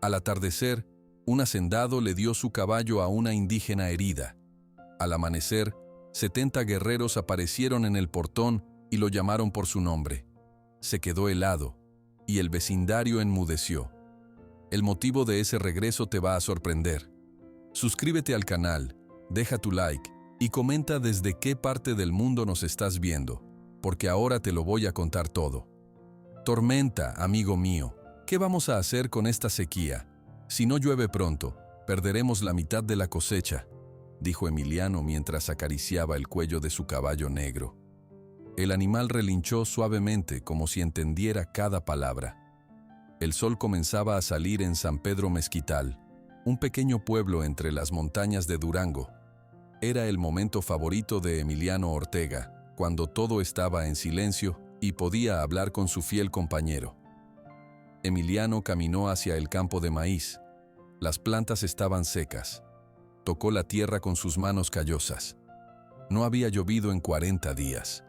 Al atardecer, un hacendado le dio su caballo a una indígena herida. Al amanecer, 70 guerreros aparecieron en el portón y lo llamaron por su nombre. Se quedó helado, y el vecindario enmudeció. El motivo de ese regreso te va a sorprender. Suscríbete al canal, deja tu like y comenta desde qué parte del mundo nos estás viendo, porque ahora te lo voy a contar todo. Tormenta, amigo mío, ¿qué vamos a hacer con esta sequía? Si no llueve pronto, perderemos la mitad de la cosecha, dijo Emiliano mientras acariciaba el cuello de su caballo negro. El animal relinchó suavemente como si entendiera cada palabra. El sol comenzaba a salir en San Pedro Mezquital, un pequeño pueblo entre las montañas de Durango. Era el momento favorito de Emiliano Ortega, cuando todo estaba en silencio y podía hablar con su fiel compañero. Emiliano caminó hacia el campo de maíz. Las plantas estaban secas. Tocó la tierra con sus manos callosas. No había llovido en 40 días.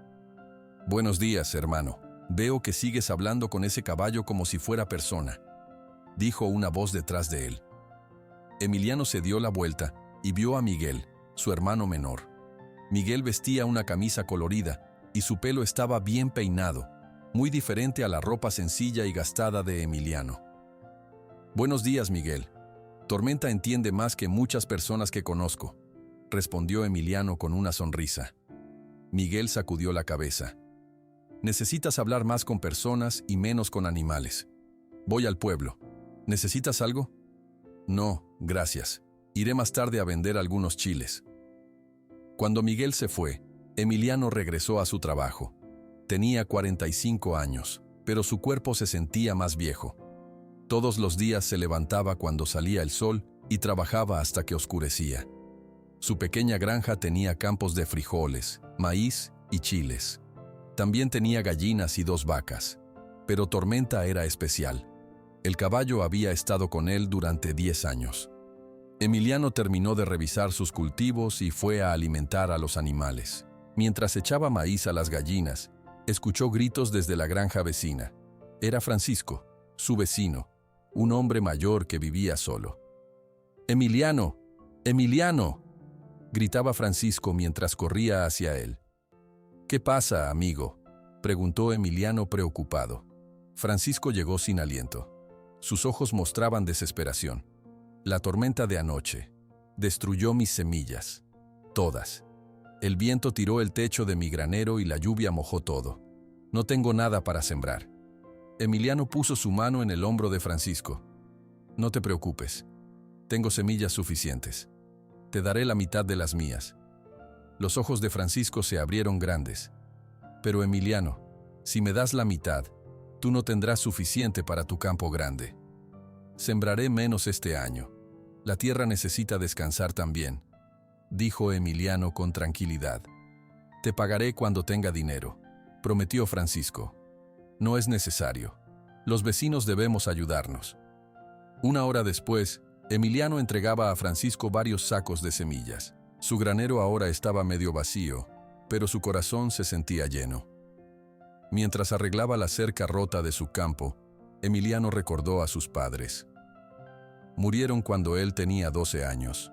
«Buenos días, hermano. Veo que sigues hablando con ese caballo como si fuera persona», dijo una voz detrás de él. Emiliano se dio la vuelta y vio a Miguel, su hermano menor. Miguel vestía una camisa colorida y su pelo estaba bien peinado, muy diferente a la ropa sencilla y gastada de Emiliano. «Buenos días, Miguel. Tormenta entiende más que muchas personas que conozco», respondió Emiliano con una sonrisa. Miguel sacudió la cabeza. «Necesitas hablar más con personas y menos con animales. Voy al pueblo. ¿Necesitas algo?» «No, gracias. Iré más tarde a vender algunos chiles». Cuando Miguel se fue, Emiliano regresó a su trabajo. Tenía 45 años, pero su cuerpo se sentía más viejo. Todos los días se levantaba cuando salía el sol y trabajaba hasta que oscurecía. Su pequeña granja tenía campos de frijoles, maíz y chiles. También tenía gallinas y 2 vacas. Pero Tormenta era especial. El caballo había estado con él durante 10 años. Emiliano terminó de revisar sus cultivos y fue a alimentar a los animales. Mientras echaba maíz a las gallinas, escuchó gritos desde la granja vecina. Era Francisco, su vecino, un hombre mayor que vivía solo. «¡Emiliano! ¡Emiliano!», gritaba Francisco mientras corría hacia él. «¿Qué pasa, amigo?», preguntó Emiliano preocupado. Francisco llegó sin aliento. Sus ojos mostraban desesperación. «La tormenta de anoche destruyó mis semillas. Todas. El viento tiró el techo de mi granero y la lluvia mojó todo. No tengo nada para sembrar». Emiliano puso su mano en el hombro de Francisco. «No te preocupes. Tengo semillas suficientes. Te daré la mitad de las mías». Los ojos de Francisco se abrieron grandes. «Pero Emiliano, si me das la mitad, tú no tendrás suficiente para tu campo grande». «Sembraré menos este año. La tierra necesita descansar también», dijo Emiliano con tranquilidad. «Te pagaré cuando tenga dinero», prometió Francisco. «No es necesario. Los vecinos debemos ayudarnos». Una hora después, Emiliano entregaba a Francisco varios sacos de semillas. Su granero ahora estaba medio vacío, pero su corazón se sentía lleno. Mientras arreglaba la cerca rota de su campo, Emiliano recordó a sus padres. Murieron cuando él tenía 12 años.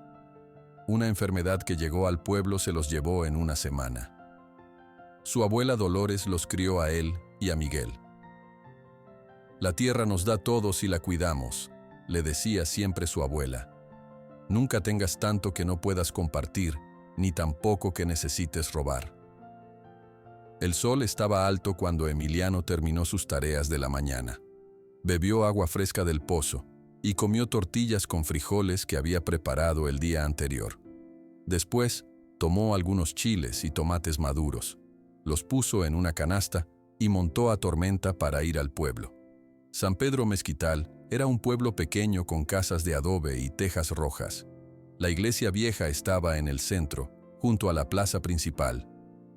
Una enfermedad que llegó al pueblo se los llevó en una semana. Su abuela Dolores los crió a él y a Miguel. «La tierra nos da todo si la cuidamos», le decía siempre su abuela. «Nunca tengas tanto que no puedas compartir, ni tampoco que necesites robar». El sol estaba alto cuando Emiliano terminó sus tareas de la mañana. Bebió agua fresca del pozo y comió tortillas con frijoles que había preparado el día anterior. Después, tomó algunos chiles y tomates maduros, los puso en una canasta y montó a Tormenta para ir al pueblo. San Pedro Mezquital era un pueblo pequeño con casas de adobe y tejas rojas. La iglesia vieja estaba en el centro, junto a la plaza principal.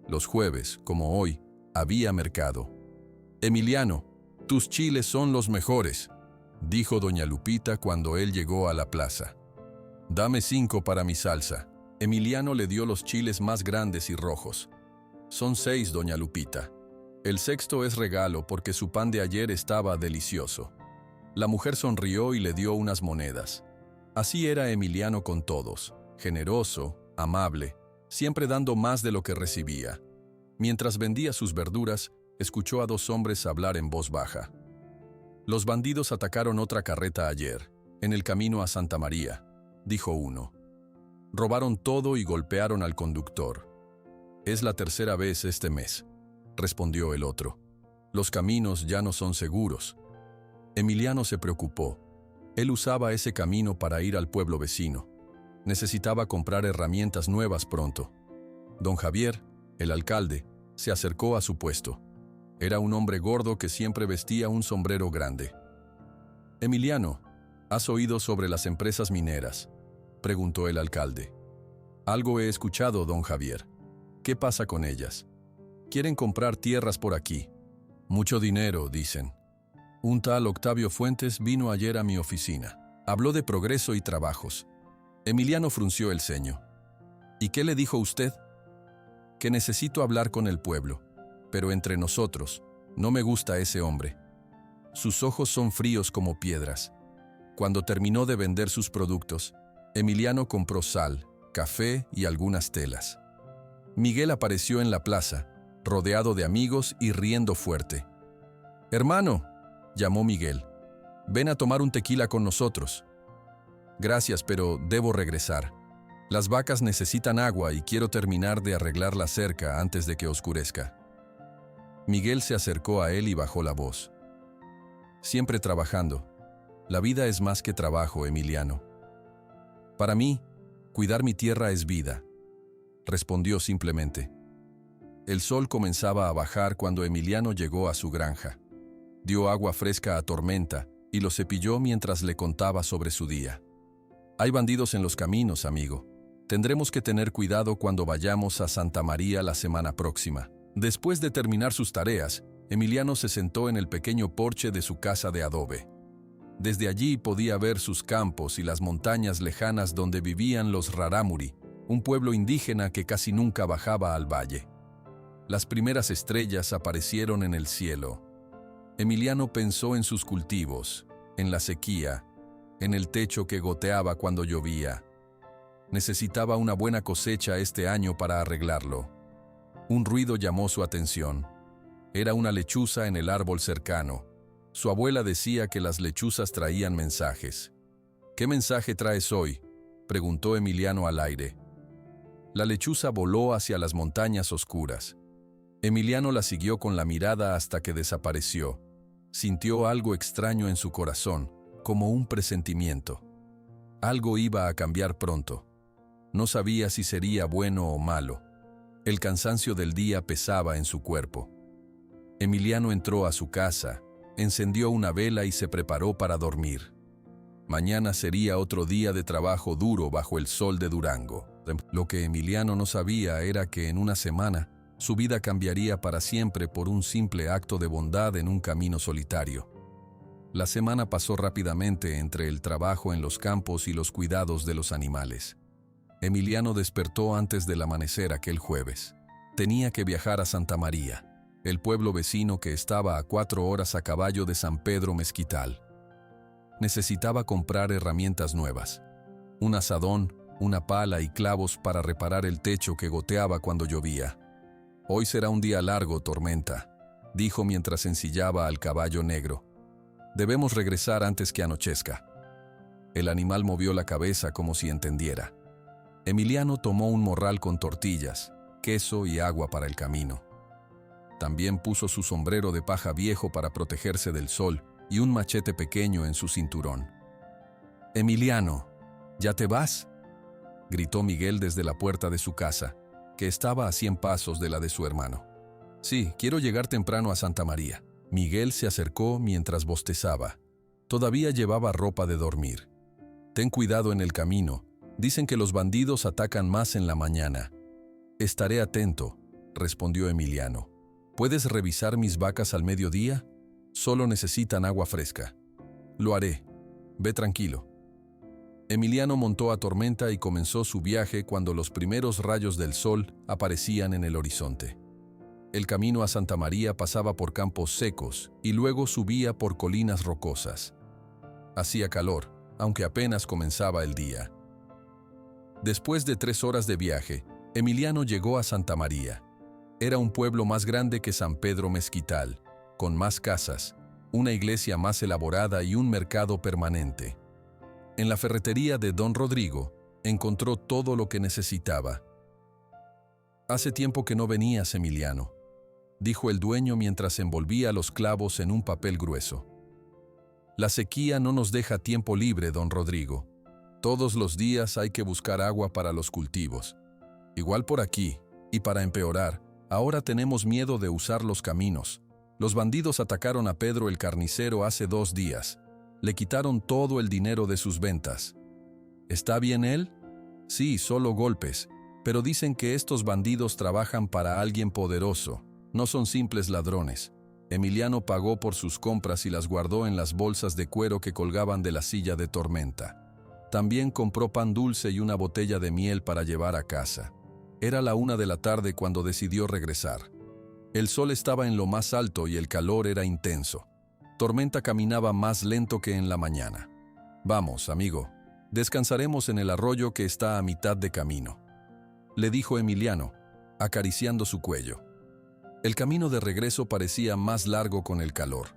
Los jueves, como hoy, había mercado. «Emiliano, tus chiles son los mejores», dijo doña Lupita cuando él llegó a la plaza. «Dame 5 para mi salsa». Emiliano le dio los chiles más grandes y rojos. «Son 6, doña Lupita. El sexto es regalo porque su pan de ayer estaba delicioso». La mujer sonrió y le dio unas monedas. Así era Emiliano con todos, generoso, amable, siempre dando más de lo que recibía. Mientras vendía sus verduras, escuchó a dos hombres hablar en voz baja. «Los bandidos atacaron otra carreta ayer, en el camino a Santa María», dijo uno. «Robaron todo y golpearon al conductor». «Es la tercera vez este mes», respondió el otro. «Los caminos ya no son seguros». Emiliano se preocupó. Él usaba ese camino para ir al pueblo vecino. Necesitaba comprar herramientas nuevas pronto. Don Javier, el alcalde, se acercó a su puesto. Era un hombre gordo que siempre vestía un sombrero grande. «Emiliano, ¿has oído sobre las empresas mineras?», preguntó el alcalde. «Algo he escuchado, don Javier. ¿Qué pasa con ellas? Quieren comprar tierras por aquí. Mucho dinero, dicen. Un tal Octavio Fuentes vino ayer a mi oficina. Habló de progreso y trabajos». Emiliano frunció el ceño. «¿Y qué le dijo usted?». «Que necesito hablar con el pueblo. Pero entre nosotros, no me gusta ese hombre. Sus ojos son fríos como piedras». Cuando terminó de vender sus productos, Emiliano compró sal, café y algunas telas. Miguel apareció en la plaza, rodeado de amigos y riendo fuerte. «Hermano», llamó Miguel, «ven a tomar un tequila con nosotros». «Gracias, pero debo regresar. Las vacas necesitan agua y quiero terminar de arreglar la cerca antes de que oscurezca». Miguel se acercó a él y bajó la voz. «Siempre trabajando. La vida es más que trabajo, Emiliano». «Para mí, cuidar mi tierra es vida», respondió simplemente. El sol comenzaba a bajar cuando Emiliano llegó a su granja. Dio agua fresca a Tormenta y lo cepilló mientras le contaba sobre su día. «Hay bandidos en los caminos, amigo. Tendremos que tener cuidado cuando vayamos a Santa María la semana próxima». Después de terminar sus tareas, Emiliano se sentó en el pequeño porche de su casa de adobe. Desde allí podía ver sus campos y las montañas lejanas donde vivían los rarámuri, un pueblo indígena que casi nunca bajaba al valle. Las primeras estrellas aparecieron en el cielo. Emiliano pensó en sus cultivos, en la sequía, en el techo que goteaba cuando llovía. Necesitaba una buena cosecha este año para arreglarlo. Un ruido llamó su atención. Era una lechuza en el árbol cercano. Su abuela decía que las lechuzas traían mensajes. «¿Qué mensaje traes hoy?», preguntó Emiliano al aire. La lechuza voló hacia las montañas oscuras. Emiliano la siguió con la mirada hasta que desapareció. Sintió algo extraño en su corazón, como un presentimiento. Algo iba a cambiar pronto. No sabía si sería bueno o malo. El cansancio del día pesaba en su cuerpo. Emiliano entró a su casa, encendió una vela y se preparó para dormir. Mañana sería otro día de trabajo duro bajo el sol de Durango. Lo que Emiliano no sabía era que en una semana su vida cambiaría para siempre por un simple acto de bondad en un camino solitario. La semana pasó rápidamente entre el trabajo en los campos y los cuidados de los animales. Emiliano despertó antes del amanecer aquel jueves. Tenía que viajar a Santa María, el pueblo vecino que estaba a 4 horas a caballo de San Pedro Mezquital. Necesitaba comprar herramientas nuevas, un azadón, una pala y clavos para reparar el techo que goteaba cuando llovía. «Hoy será un día largo, Tormenta», dijo mientras ensillaba al caballo negro. «Debemos regresar antes que anochezca». El animal movió la cabeza como si entendiera. Emiliano tomó un morral con tortillas, queso y agua para el camino. También puso su sombrero de paja viejo para protegerse del sol y un machete pequeño en su cinturón. «Emiliano, ¿ya te vas?», gritó Miguel desde la puerta de su casa, que estaba a 100 pasos de la de su hermano. «Sí, quiero llegar temprano a Santa María». Miguel se acercó mientras bostezaba. Todavía llevaba ropa de dormir. «Ten cuidado en el camino. Dicen que los bandidos atacan más en la mañana». «Estaré atento», respondió Emiliano. «¿Puedes revisar mis vacas al mediodía? Solo necesitan agua fresca». «Lo haré. Ve tranquilo». Emiliano montó a Tormenta y comenzó su viaje cuando los primeros rayos del sol aparecían en el horizonte. El camino a Santa María pasaba por campos secos y luego subía por colinas rocosas. Hacía calor, aunque apenas comenzaba el día. Después de 3 horas de viaje, Emiliano llegó a Santa María. Era un pueblo más grande que San Pedro Mezquital, con más casas, una iglesia más elaborada y un mercado permanente. En la ferretería de Don Rodrigo, encontró todo lo que necesitaba. «Hace tiempo que no venías, Emiliano», dijo el dueño mientras envolvía los clavos en un papel grueso. «La sequía no nos deja tiempo libre, don Rodrigo. Todos los días hay que buscar agua para los cultivos. Igual por aquí, y para empeorar, ahora tenemos miedo de usar los caminos. Los bandidos atacaron a Pedro el carnicero hace 2 días. Le quitaron todo el dinero de sus ventas». «¿Está bien él?» «Sí, solo golpes, pero dicen que estos bandidos trabajan para alguien poderoso. No son simples ladrones». Emiliano pagó por sus compras y las guardó en las bolsas de cuero que colgaban de la silla de Tormenta. También compró pan dulce y una botella de miel para llevar a casa. Era la 1 de la tarde cuando decidió regresar. El sol estaba en lo más alto y el calor era intenso. Tormenta caminaba más lento que en la mañana. «Vamos, amigo, descansaremos en el arroyo que está a mitad de camino», le dijo Emiliano, acariciando su cuello. El camino de regreso parecía más largo con el calor.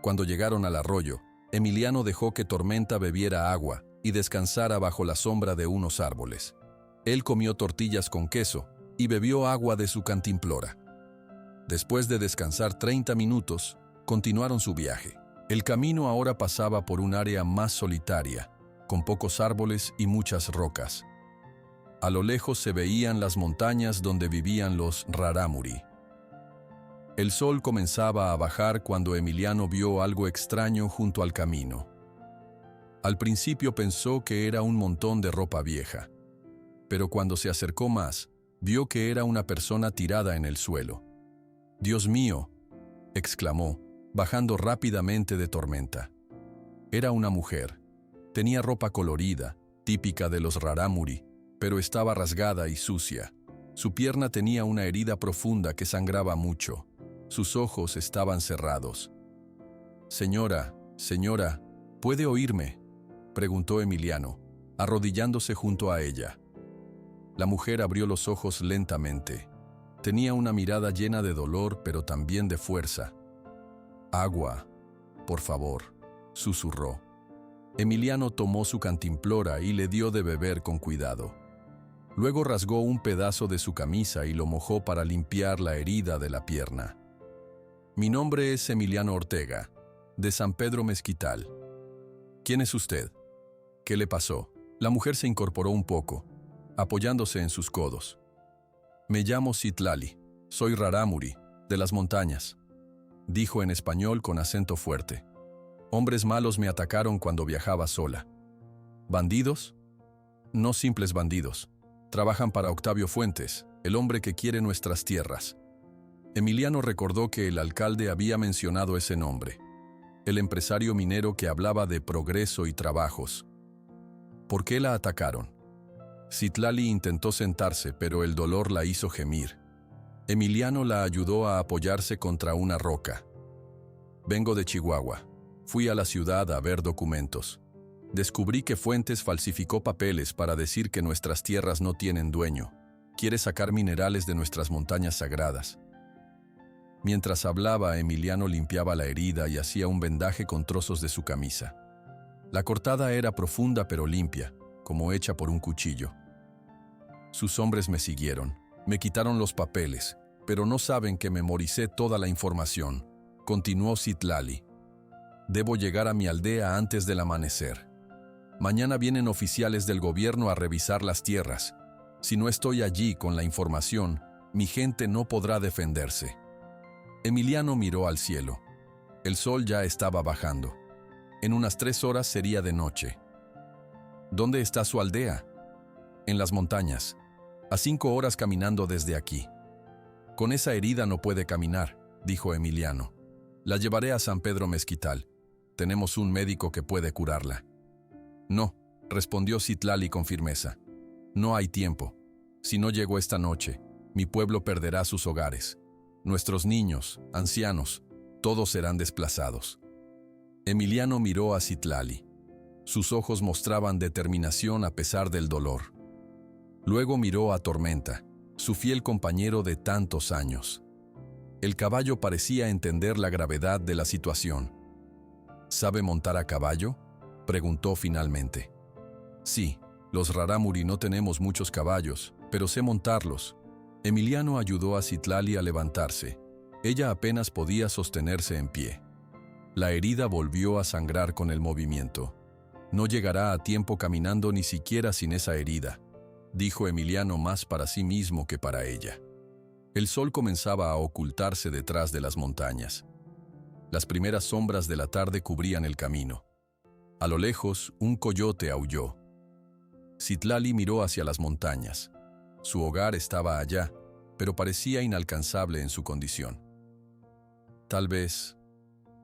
Cuando llegaron al arroyo, Emiliano dejó que Tormenta bebiera agua y descansara bajo la sombra de unos árboles. Él comió tortillas con queso y bebió agua de su cantimplora. Después de descansar 30 minutos, continuaron su viaje. El camino ahora pasaba por un área más solitaria, con pocos árboles y muchas rocas. A lo lejos se veían las montañas donde vivían los rarámuri. El sol comenzaba a bajar cuando Emiliano vio algo extraño junto al camino. Al principio pensó que era un montón de ropa vieja, pero cuando se acercó más, vio que era una persona tirada en el suelo. «¡Dios mío!», exclamó, bajando rápidamente de Tormenta. Era una mujer. Tenía ropa colorida, típica de los rarámuri, pero estaba rasgada y sucia. Su pierna tenía una herida profunda que sangraba mucho. Sus ojos estaban cerrados. «Señora, señora, ¿puede oírme?», preguntó Emiliano, arrodillándose junto a ella. La mujer abrió los ojos lentamente. Tenía una mirada llena de dolor, pero también de fuerza. «Agua, por favor», susurró. Emiliano tomó su cantimplora y le dio de beber con cuidado. Luego rasgó un pedazo de su camisa y lo mojó para limpiar la herida de la pierna. «Mi nombre es Emiliano Ortega, de San Pedro Mezquital. ¿Quién es usted? ¿Qué le pasó?». La mujer se incorporó un poco, apoyándose en sus codos. «Me llamo Citlali, soy rarámuri, de las montañas», dijo en español con acento fuerte. «Hombres malos me atacaron cuando viajaba sola». «¿Bandidos?». «No simples bandidos. Trabajan para Octavio Fuentes, el hombre que quiere nuestras tierras». Emiliano recordó que el alcalde había mencionado ese nombre. El empresario minero que hablaba de progreso y trabajos. ¿Por qué la atacaron? Citlali intentó sentarse, pero el dolor la hizo gemir. Emiliano la ayudó a apoyarse contra una roca. «Vengo de Chihuahua. Fui a la ciudad a ver documentos. Descubrí que Fuentes falsificó papeles para decir que nuestras tierras no tienen dueño. Quiere sacar minerales de nuestras montañas sagradas». Mientras hablaba, Emiliano limpiaba la herida y hacía un vendaje con trozos de su camisa. La cortada era profunda pero limpia, como hecha por un cuchillo. «Sus hombres me siguieron. Me quitaron los papeles, pero no saben que memoricé toda la información», continuó Citlali. «Debo llegar a mi aldea antes del amanecer. Mañana vienen oficiales del gobierno a revisar las tierras. Si no estoy allí con la información, mi gente no podrá defenderse». Emiliano miró al cielo. El sol ya estaba bajando. En unas 3 horas sería de noche. «¿Dónde está su aldea?» «En las montañas, a 5 horas caminando desde aquí». «Con esa herida no puede caminar», dijo Emiliano. «La llevaré a San Pedro Mezquital. Tenemos un médico que puede curarla». «No», respondió Citlali con firmeza. «No hay tiempo. Si no llego esta noche, mi pueblo perderá sus hogares. Nuestros niños, ancianos, todos serán desplazados». Emiliano miró a Citlali. Sus ojos mostraban determinación a pesar del dolor. Luego miró a Tormenta, su fiel compañero de tantos años. El caballo parecía entender la gravedad de la situación. ¿Sabe montar a caballo?, preguntó finalmente. Sí, los Rarámuri no tenemos muchos caballos, pero sé montarlos. Emiliano ayudó a Citlali a levantarse. Ella apenas podía sostenerse en pie. La herida volvió a sangrar con el movimiento. No llegará a tiempo caminando ni siquiera sin esa herida, dijo Emiliano más para sí mismo que para ella. El sol comenzaba a ocultarse detrás de las montañas. Las primeras sombras de la tarde cubrían el camino. A lo lejos, un coyote aulló. Citlali miró hacia las montañas. Su hogar estaba allá, pero parecía inalcanzable en su condición. Tal vez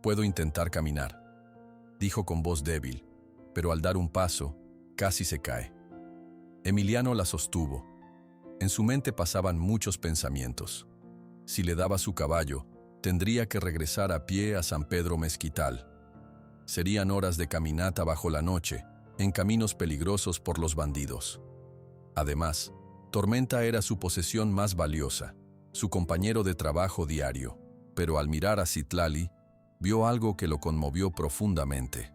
puedo intentar caminar, dijo con voz débil, pero al dar un paso, casi se cae. Emiliano la sostuvo. En su mente pasaban muchos pensamientos. Si le daba su caballo, tendría que regresar a pie a San Pedro Mezquital. Serían horas de caminata bajo la noche, en caminos peligrosos por los bandidos. Además, Tormenta era su posesión más valiosa, su compañero de trabajo diario, pero al mirar a Citlali, vio algo que lo conmovió profundamente.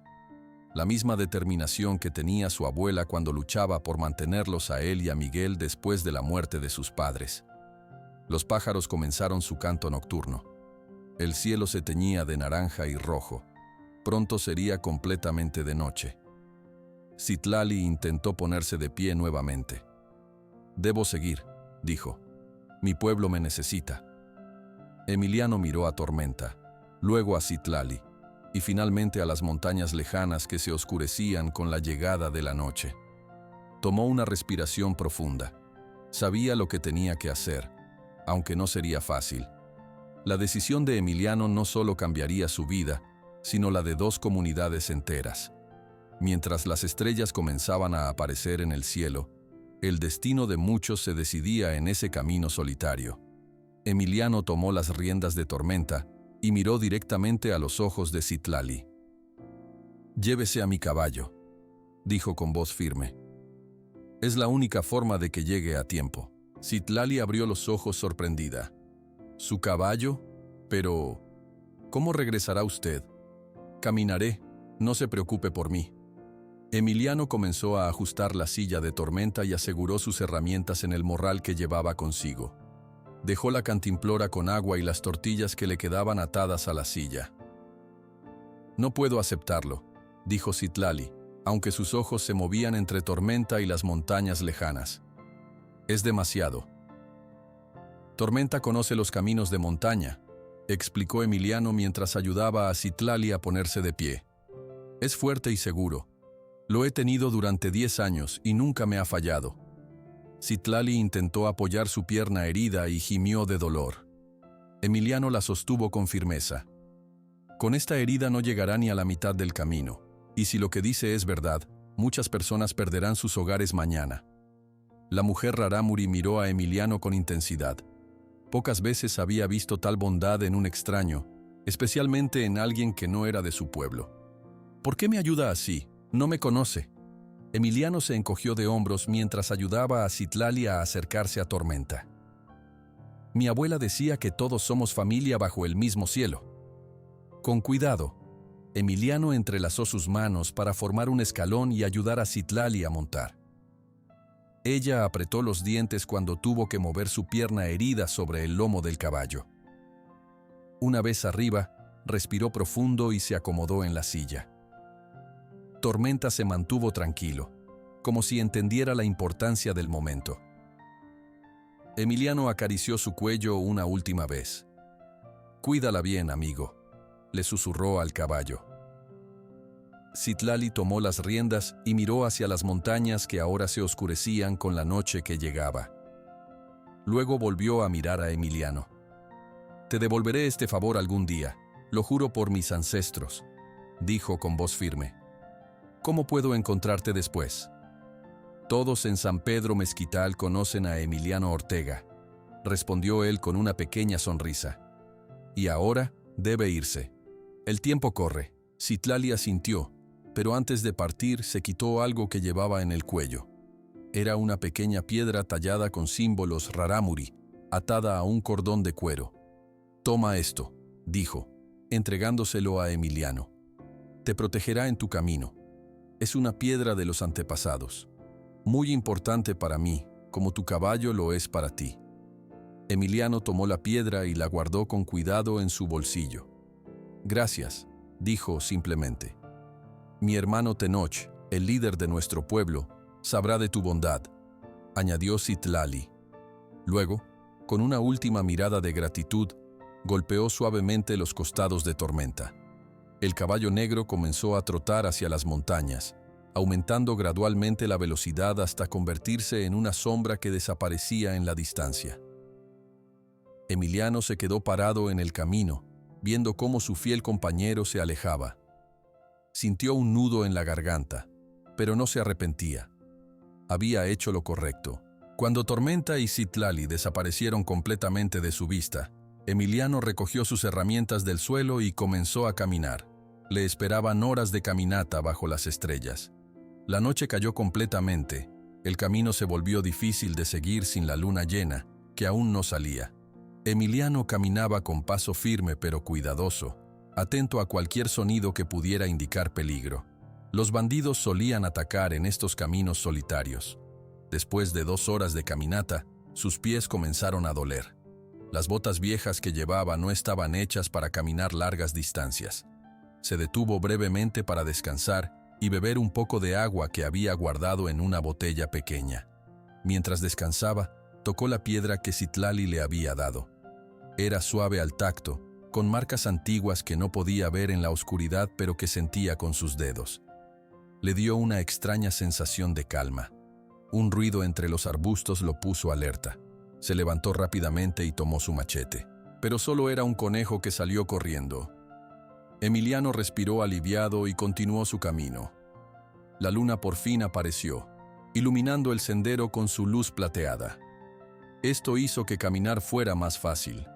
La misma determinación que tenía su abuela cuando luchaba por mantenerlos a él y a Miguel después de la muerte de sus padres. Los pájaros comenzaron su canto nocturno. El cielo se teñía de naranja y rojo. Pronto sería completamente de noche. Citlali intentó ponerse de pie nuevamente. «Debo seguir», dijo. «Mi pueblo me necesita». Emiliano miró a Tormenta, luego a Citlali, y finalmente a las montañas lejanas que se oscurecían con la llegada de la noche. Tomó una respiración profunda. Sabía lo que tenía que hacer, aunque no sería fácil. La decisión de Emiliano no solo cambiaría su vida, sino la de 2 comunidades enteras. Mientras las estrellas comenzaban a aparecer en el cielo, el destino de muchos se decidía en ese camino solitario. Emiliano tomó las riendas de Tormenta y miró directamente a los ojos de Citlali. «Llévese a mi caballo», dijo con voz firme. «Es la única forma de que llegue a tiempo». Citlali abrió los ojos sorprendida. «¿Su caballo? Pero ¿cómo regresará usted?» «Caminaré, no se preocupe por mí». Emiliano comenzó a ajustar la silla de Tormenta y aseguró sus herramientas en el morral que llevaba consigo. Dejó la cantimplora con agua y las tortillas que le quedaban atadas a la silla. «No puedo aceptarlo», dijo Citlali, aunque sus ojos se movían entre Tormenta y las montañas lejanas. «Es demasiado». «Tormenta conoce los caminos de montaña», explicó Emiliano mientras ayudaba a Citlali a ponerse de pie. «Es fuerte y seguro. Lo he tenido durante 10 años y nunca me ha fallado». Citlali intentó apoyar su pierna herida y gimió de dolor. Emiliano la sostuvo con firmeza. «Con esta herida no llegará ni a la mitad del camino, y si lo que dice es verdad, muchas personas perderán sus hogares mañana». La mujer Rarámuri miró a Emiliano con intensidad. Pocas veces había visto tal bondad en un extraño, especialmente en alguien que no era de su pueblo. «¿Por qué me ayuda así? No me conoce». Emiliano se encogió de hombros mientras ayudaba a Citlali a acercarse a Tormenta. «Mi abuela decía que todos somos familia bajo el mismo cielo». Con cuidado, Emiliano entrelazó sus manos para formar un escalón y ayudar a Citlali a montar. Ella apretó los dientes cuando tuvo que mover su pierna herida sobre el lomo del caballo. Una vez arriba, respiró profundo y se acomodó en la silla. Tormenta se mantuvo tranquilo, como si entendiera la importancia del momento. Emiliano acarició su cuello una última vez. «Cuídala bien, amigo», le susurró al caballo. Citlali tomó las riendas y miró hacia las montañas que ahora se oscurecían con la noche que llegaba. Luego volvió a mirar a Emiliano. «Te devolveré este favor algún día, lo juro por mis ancestros», dijo con voz firme. «¿Cómo puedo encontrarte después?» «Todos en San Pedro Mezquital conocen a Emiliano Ortega», respondió él con una pequeña sonrisa. «Y ahora debe irse. El tiempo corre. Citlali asintió, pero antes de partir se quitó algo que llevaba en el cuello. Era una pequeña piedra tallada con símbolos rarámuri, atada a un cordón de cuero. «Toma esto», dijo, entregándoselo a Emiliano. «Te protegerá en tu camino. Es una piedra de los antepasados, muy importante para mí, como tu caballo lo es para ti». Emiliano tomó la piedra y la guardó con cuidado en su bolsillo. «Gracias», dijo simplemente. «Mi hermano Tenoch, el líder de nuestro pueblo, sabrá de tu bondad», añadió Citlali. Luego, con una última mirada de gratitud, golpeó suavemente los costados de Tormenta. El caballo negro comenzó a trotar hacia las montañas, aumentando gradualmente la velocidad hasta convertirse en una sombra que desaparecía en la distancia. Emiliano se quedó parado en el camino, viendo cómo su fiel compañero se alejaba. Sintió un nudo en la garganta, pero no se arrepentía. Había hecho lo correcto. Cuando Tormenta y Citlali desaparecieron completamente de su vista, Emiliano recogió sus herramientas del suelo y comenzó a caminar. Le esperaban horas de caminata bajo las estrellas. La noche cayó completamente. El camino se volvió difícil de seguir sin la luna llena, que aún no salía. Emiliano caminaba con paso firme pero cuidadoso, atento a cualquier sonido que pudiera indicar peligro. Los bandidos solían atacar en estos caminos solitarios. Después de 2 horas de caminata, sus pies comenzaron a doler. Las botas viejas que llevaba no estaban hechas para caminar largas distancias. Se detuvo brevemente para descansar y beber un poco de agua que había guardado en una botella pequeña. Mientras descansaba, tocó la piedra que Citlali le había dado. Era suave al tacto, con marcas antiguas que no podía ver en la oscuridad pero que sentía con sus dedos. Le dio una extraña sensación de calma. Un ruido entre los arbustos lo puso alerta. Se levantó rápidamente y tomó su machete, pero solo era un conejo que salió corriendo. Emiliano respiró aliviado y continuó su camino. La luna por fin apareció, iluminando el sendero con su luz plateada. Esto hizo que caminar fuera más fácil.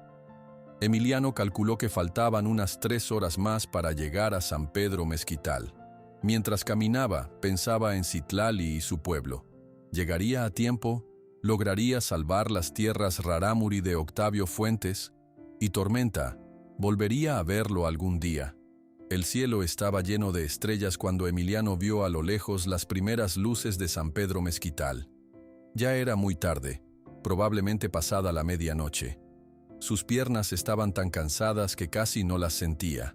Emiliano calculó que faltaban unas 3 horas más para llegar a San Pedro Mezquital. Mientras caminaba, pensaba en Citlali y su pueblo. ¿Llegaría a tiempo? ¿Lograría salvar las tierras rarámuri de Octavio Fuentes? ¿Y Tormenta? ¿Volvería a verlo algún día? El cielo estaba lleno de estrellas cuando Emiliano vio a lo lejos las primeras luces de San Pedro Mezquital. Ya era muy tarde, probablemente pasada la medianoche. Sus piernas estaban tan cansadas que casi no las sentía.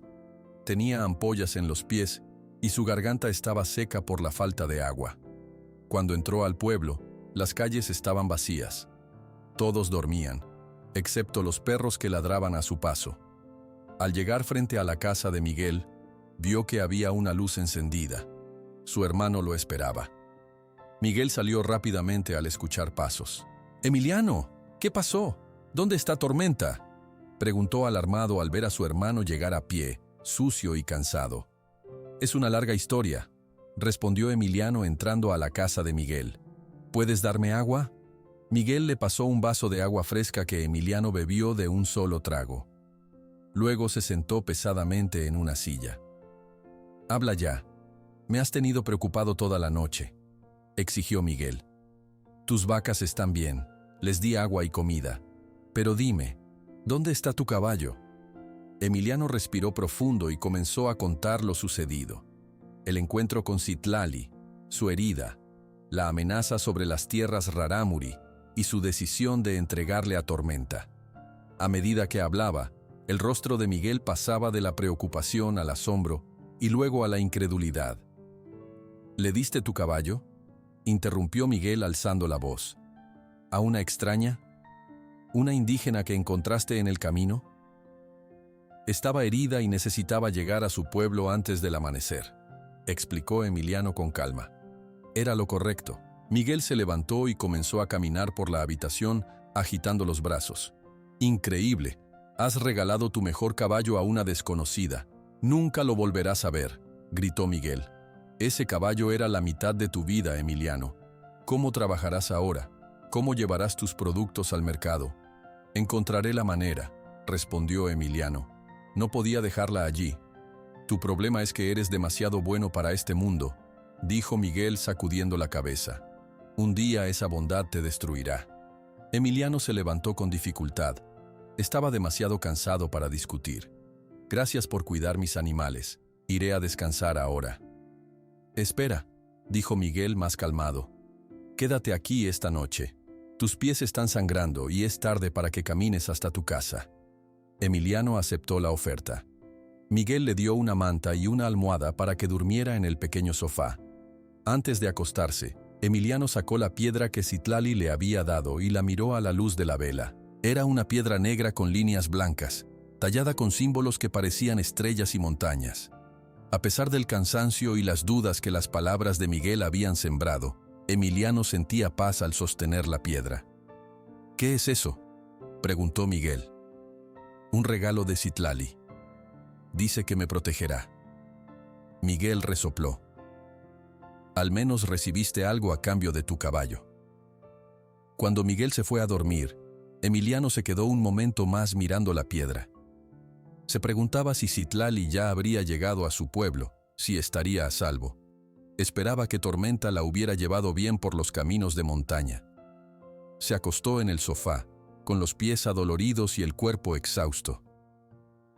Tenía ampollas en los pies y su garganta estaba seca por la falta de agua. Cuando entró al pueblo, las calles estaban vacías. Todos dormían, excepto los perros que ladraban a su paso. Al llegar frente a la casa de Miguel, vio que había una luz encendida. Su hermano lo esperaba. Miguel salió rápidamente al escuchar pasos. «Emiliano, ¿qué pasó? ¿Dónde está Tormenta?», preguntó alarmado al ver a su hermano llegar a pie, sucio y cansado. «Es una larga historia», respondió Emiliano entrando a la casa de Miguel. «¿Puedes darme agua?». Miguel le pasó un vaso de agua fresca que Emiliano bebió de un solo trago. Luego se sentó pesadamente en una silla. «Habla ya. Me has tenido preocupado toda la noche», exigió Miguel. «Tus vacas están bien, les di agua y comida. Pero dime, ¿dónde está tu caballo?». Emiliano respiró profundo y comenzó a contar lo sucedido. El encuentro con Citlali, su herida, la amenaza sobre las tierras rarámuri y su decisión de entregarle a Tormenta. A medida que hablaba, el rostro de Miguel pasaba de la preocupación al asombro y luego a la incredulidad. «¿Le diste tu caballo?», interrumpió Miguel alzando la voz. «¿A una extraña? ¿Una indígena que encontraste en el camino?». «Estaba herida y necesitaba llegar a su pueblo antes del amanecer», explicó Emiliano con calma. Era lo correcto. Miguel se levantó y comenzó a caminar por la habitación, agitando los brazos. «Increíble. Has regalado tu mejor caballo a una desconocida. Nunca lo volverás a ver», gritó Miguel. «Ese caballo era la mitad de tu vida, Emiliano. ¿Cómo trabajarás ahora? ¿Cómo llevarás tus productos al mercado?». «Encontraré la manera», respondió Emiliano. «No podía dejarla allí». Tu problema es que eres demasiado bueno para este mundo, dijo Miguel sacudiendo la cabeza. Un día esa bondad te destruirá. Emiliano se levantó con dificultad. Estaba demasiado cansado para discutir. Gracias por cuidar mis animales. Iré a descansar ahora. Espera, dijo Miguel más calmado. Quédate aquí esta noche. Tus pies están sangrando y es tarde para que camines hasta tu casa. Emiliano aceptó la oferta. Miguel le dio una manta y una almohada para que durmiera en el pequeño sofá. Antes de acostarse, Emiliano sacó la piedra que Citlali le había dado y la miró a la luz de la vela. Era una piedra negra con líneas blancas, tallada con símbolos que parecían estrellas y montañas. A pesar del cansancio y las dudas que las palabras de Miguel habían sembrado, Emiliano sentía paz al sostener la piedra. ¿Qué es eso?, preguntó Miguel. Un regalo de Citlali. Dice que me protegerá. Miguel resopló. Al menos recibiste algo a cambio de tu caballo. Cuando Miguel se fue a dormir, Emiliano se quedó un momento más mirando la piedra. Se preguntaba si Citlali ya habría llegado a su pueblo, si estaría a salvo. Esperaba que Tormenta la hubiera llevado bien por los caminos de montaña. Se acostó en el sofá, con los pies adoloridos y el cuerpo exhausto.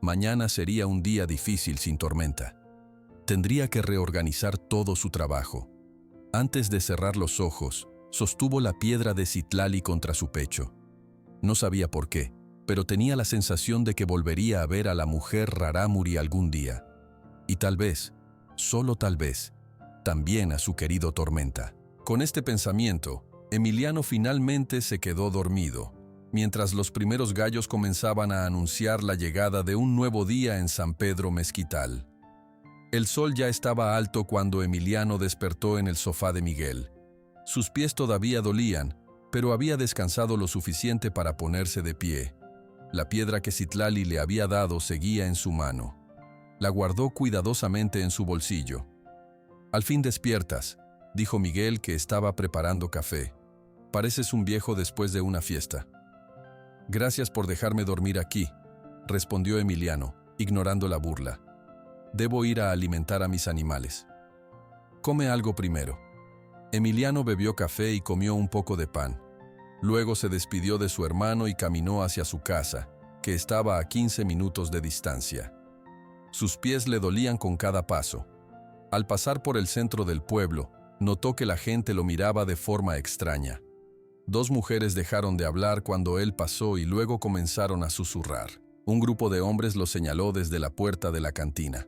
Mañana sería un día difícil sin Tormenta. Tendría que reorganizar todo su trabajo. Antes de cerrar los ojos, sostuvo la piedra de Citlali contra su pecho. No sabía por qué, pero tenía la sensación de que volvería a ver a la mujer Rarámuri algún día. Y tal vez, solo tal vez, también a su querido Tormenta. Con este pensamiento, Emiliano finalmente se quedó dormido, mientras los primeros gallos comenzaban a anunciar la llegada de un nuevo día en San Pedro Mezquital. El sol ya estaba alto cuando Emiliano despertó en el sofá de Miguel. Sus pies todavía dolían, pero había descansado lo suficiente para ponerse de pie. La piedra que Citlali le había dado seguía en su mano. La guardó cuidadosamente en su bolsillo. «Al fin despiertas», dijo Miguel, que estaba preparando café. «Pareces un viejo después de una fiesta». «Gracias por dejarme dormir aquí», respondió Emiliano, ignorando la burla. «Debo ir a alimentar a mis animales». «Come algo primero». Emiliano bebió café y comió un poco de pan. Luego se despidió de su hermano y caminó hacia su casa, que estaba a 15 minutos de distancia. Sus pies le dolían con cada paso. Al pasar por el centro del pueblo, notó que la gente lo miraba de forma extraña. Dos mujeres dejaron de hablar cuando él pasó y luego comenzaron a susurrar. Un grupo de hombres lo señaló desde la puerta de la cantina.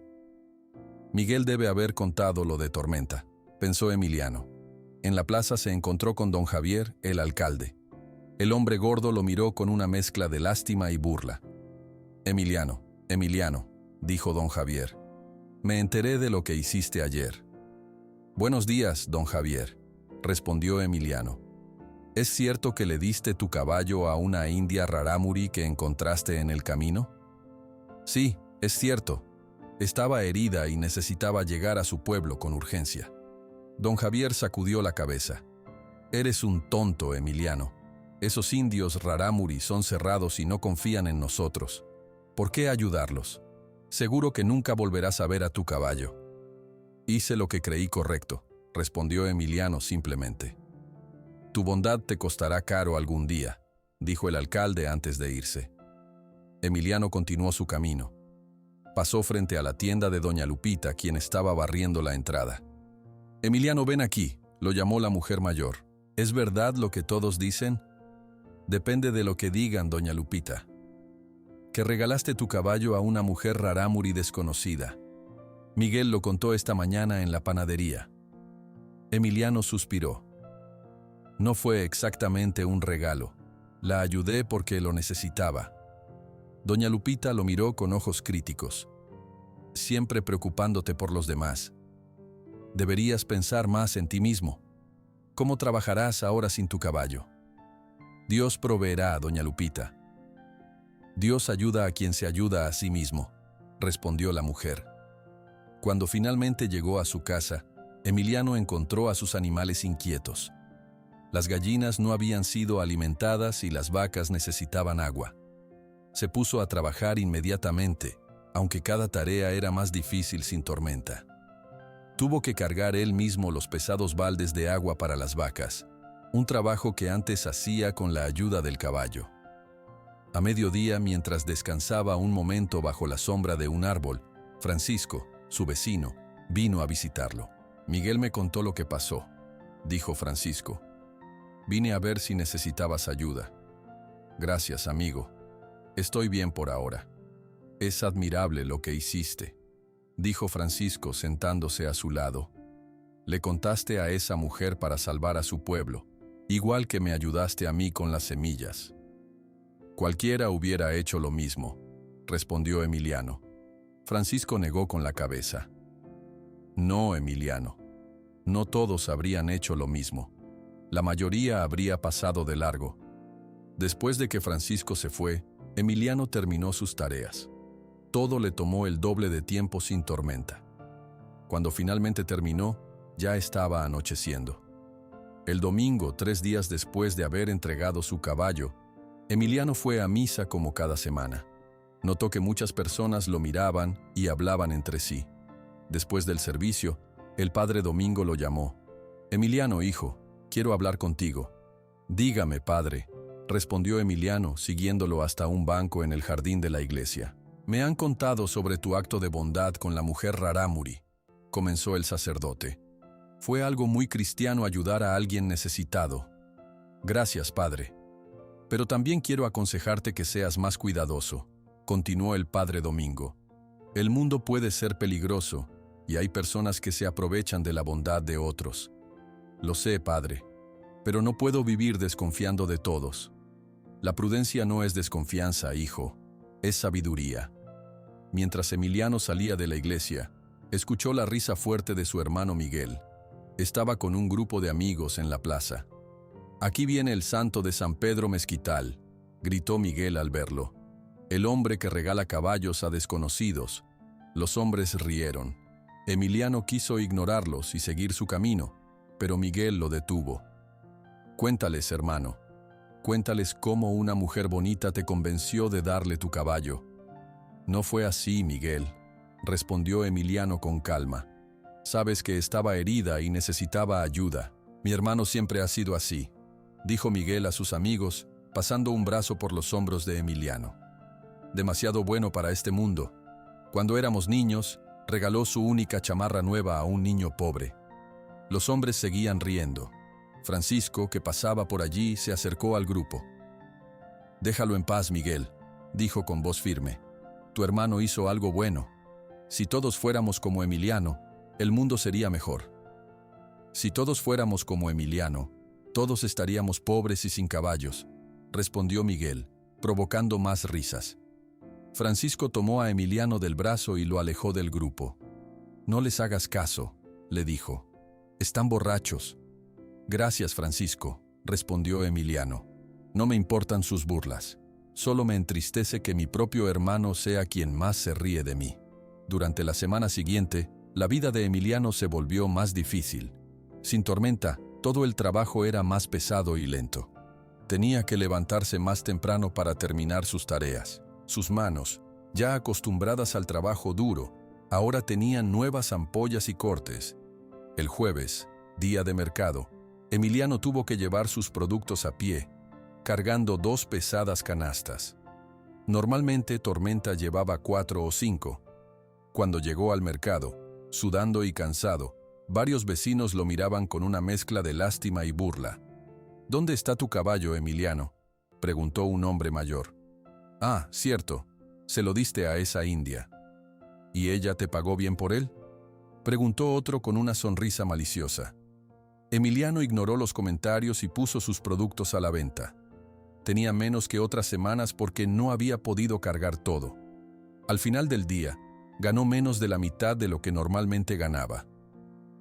Miguel debe haber contado lo de Tormenta, pensó Emiliano. En la plaza se encontró con don Javier, el alcalde. El hombre gordo lo miró con una mezcla de lástima y burla. «Emiliano, Emiliano», dijo don Javier. «Me enteré de lo que hiciste ayer». «Buenos días, don Javier», respondió Emiliano. «¿Es cierto que le diste tu caballo a una india Rarámuri que encontraste en el camino?» «Sí, es cierto. Estaba herida y necesitaba llegar a su pueblo con urgencia». Don Javier sacudió la cabeza. «Eres un tonto, Emiliano. Esos indios Rarámuri son cerrados y no confían en nosotros. ¿Por qué ayudarlos? Seguro que nunca volverás a ver a tu caballo». «Hice lo que creí correcto», respondió Emiliano simplemente. «Tu bondad te costará caro algún día», dijo el alcalde antes de irse. Emiliano continuó su camino. Pasó frente a la tienda de doña Lupita, quien estaba barriendo la entrada. «Emiliano, ven aquí», lo llamó la mujer mayor. «¿Es verdad lo que todos dicen?» «Depende de lo que digan, doña Lupita». «Que regalaste tu caballo a una mujer Rarámuri desconocida. Miguel lo contó esta mañana en la panadería». Emiliano suspiró. «No fue exactamente un regalo. La ayudé porque lo necesitaba». Doña Lupita lo miró con ojos críticos. «Siempre preocupándote por los demás. Deberías pensar más en ti mismo. ¿Cómo trabajarás ahora sin tu caballo?» «Dios proveerá, doña Lupita». «Dios ayuda a quien se ayuda a sí mismo», respondió la mujer. Cuando finalmente llegó a su casa, Emiliano encontró a sus animales inquietos. Las gallinas no habían sido alimentadas y las vacas necesitaban agua. Se puso a trabajar inmediatamente, aunque cada tarea era más difícil sin tormenta. Tuvo que cargar él mismo los pesados baldes de agua para las vacas, un trabajo que antes hacía con la ayuda del caballo. A mediodía, mientras descansaba un momento bajo la sombra de un árbol, Francisco, su vecino, vino a visitarlo. «Miguel me contó lo que pasó», dijo Francisco. «Vine a ver si necesitabas ayuda». «Gracias, amigo. Estoy bien por ahora». «Es admirable lo que hiciste», dijo Francisco sentándose a su lado. «Le contaste a esa mujer para salvar a su pueblo, igual que me ayudaste a mí con las semillas». «Cualquiera hubiera hecho lo mismo», respondió Emiliano. Francisco negó con la cabeza. «No, Emiliano. No todos habrían hecho lo mismo. La mayoría habría pasado de largo». Después de que Francisco se fue, Emiliano terminó sus tareas. Todo le tomó el doble de tiempo sin tormenta. Cuando finalmente terminó, ya estaba anocheciendo. El domingo, 3 días después de haber entregado su caballo, Emiliano fue a misa como cada semana. Notó que muchas personas lo miraban y hablaban entre sí. Después del servicio, el padre Domingo lo llamó. «Emiliano, hijo, quiero hablar contigo». «Dígame, padre», respondió Emiliano, siguiéndolo hasta un banco en el jardín de la iglesia. «Me han contado sobre tu acto de bondad con la mujer Rarámuri», comenzó el sacerdote. «Fue algo muy cristiano ayudar a alguien necesitado». «Gracias, padre. Pero también quiero aconsejarte que seas más cuidadoso», continuó el padre Domingo. «El mundo puede ser peligroso y hay personas que se aprovechan de la bondad de otros». «Lo sé, padre, pero no puedo vivir desconfiando de todos». «La prudencia no es desconfianza, hijo, es sabiduría». Mientras Emiliano salía de la iglesia, escuchó la risa fuerte de su hermano Miguel. Estaba con un grupo de amigos en la plaza. «Aquí viene el santo de San Pedro Mezquital», gritó Miguel al verlo. «El hombre que regala caballos a desconocidos». Los hombres rieron. Emiliano quiso ignorarlos y seguir su camino, pero Miguel lo detuvo. «Cuéntales, hermano. Cuéntales cómo una mujer bonita te convenció de darle tu caballo». «No fue así, Miguel», respondió Emiliano con calma. «Sabes que estaba herida y necesitaba ayuda. Mi hermano siempre ha sido así», dijo Miguel a sus amigos, pasando un brazo por los hombros de Emiliano. «Demasiado bueno para este mundo. Cuando éramos niños, regaló su única chamarra nueva a un niño pobre». Los hombres seguían riendo. Francisco, que pasaba por allí, se acercó al grupo. «Déjalo en paz, Miguel», dijo con voz firme. «Tu hermano hizo algo bueno. Si todos fuéramos como Emiliano, el mundo sería mejor». «Si todos fuéramos como Emiliano, todos estaríamos pobres y sin caballos», respondió Miguel, provocando más risas. Francisco tomó a Emiliano del brazo y lo alejó del grupo. «No les hagas caso», le dijo. «Están borrachos». «Gracias, Francisco», respondió Emiliano. «No me importan sus burlas. Solo me entristece que mi propio hermano sea quien más se ríe de mí». Durante la semana siguiente, la vida de Emiliano se volvió más difícil. Sin tormenta, todo el trabajo era más pesado y lento. Tenía que levantarse más temprano para terminar sus tareas. Sus manos, ya acostumbradas al trabajo duro, ahora tenían nuevas ampollas y cortes. El jueves, día de mercado, Emiliano tuvo que llevar sus productos a pie, cargando 2 pesadas canastas. Normalmente Tormenta llevaba 4 o 5. Cuando llegó al mercado, sudando y cansado, varios vecinos lo miraban con una mezcla de lástima y burla. «¿Dónde está tu caballo, Emiliano?», preguntó un hombre mayor. «Ah, cierto, se lo diste a esa india». «¿Y ella te pagó bien por él?», preguntó otro con una sonrisa maliciosa. Emiliano ignoró los comentarios y puso sus productos a la venta. Tenía menos que otras semanas porque no había podido cargar todo. Al final del día, ganó menos de la mitad de lo que normalmente ganaba.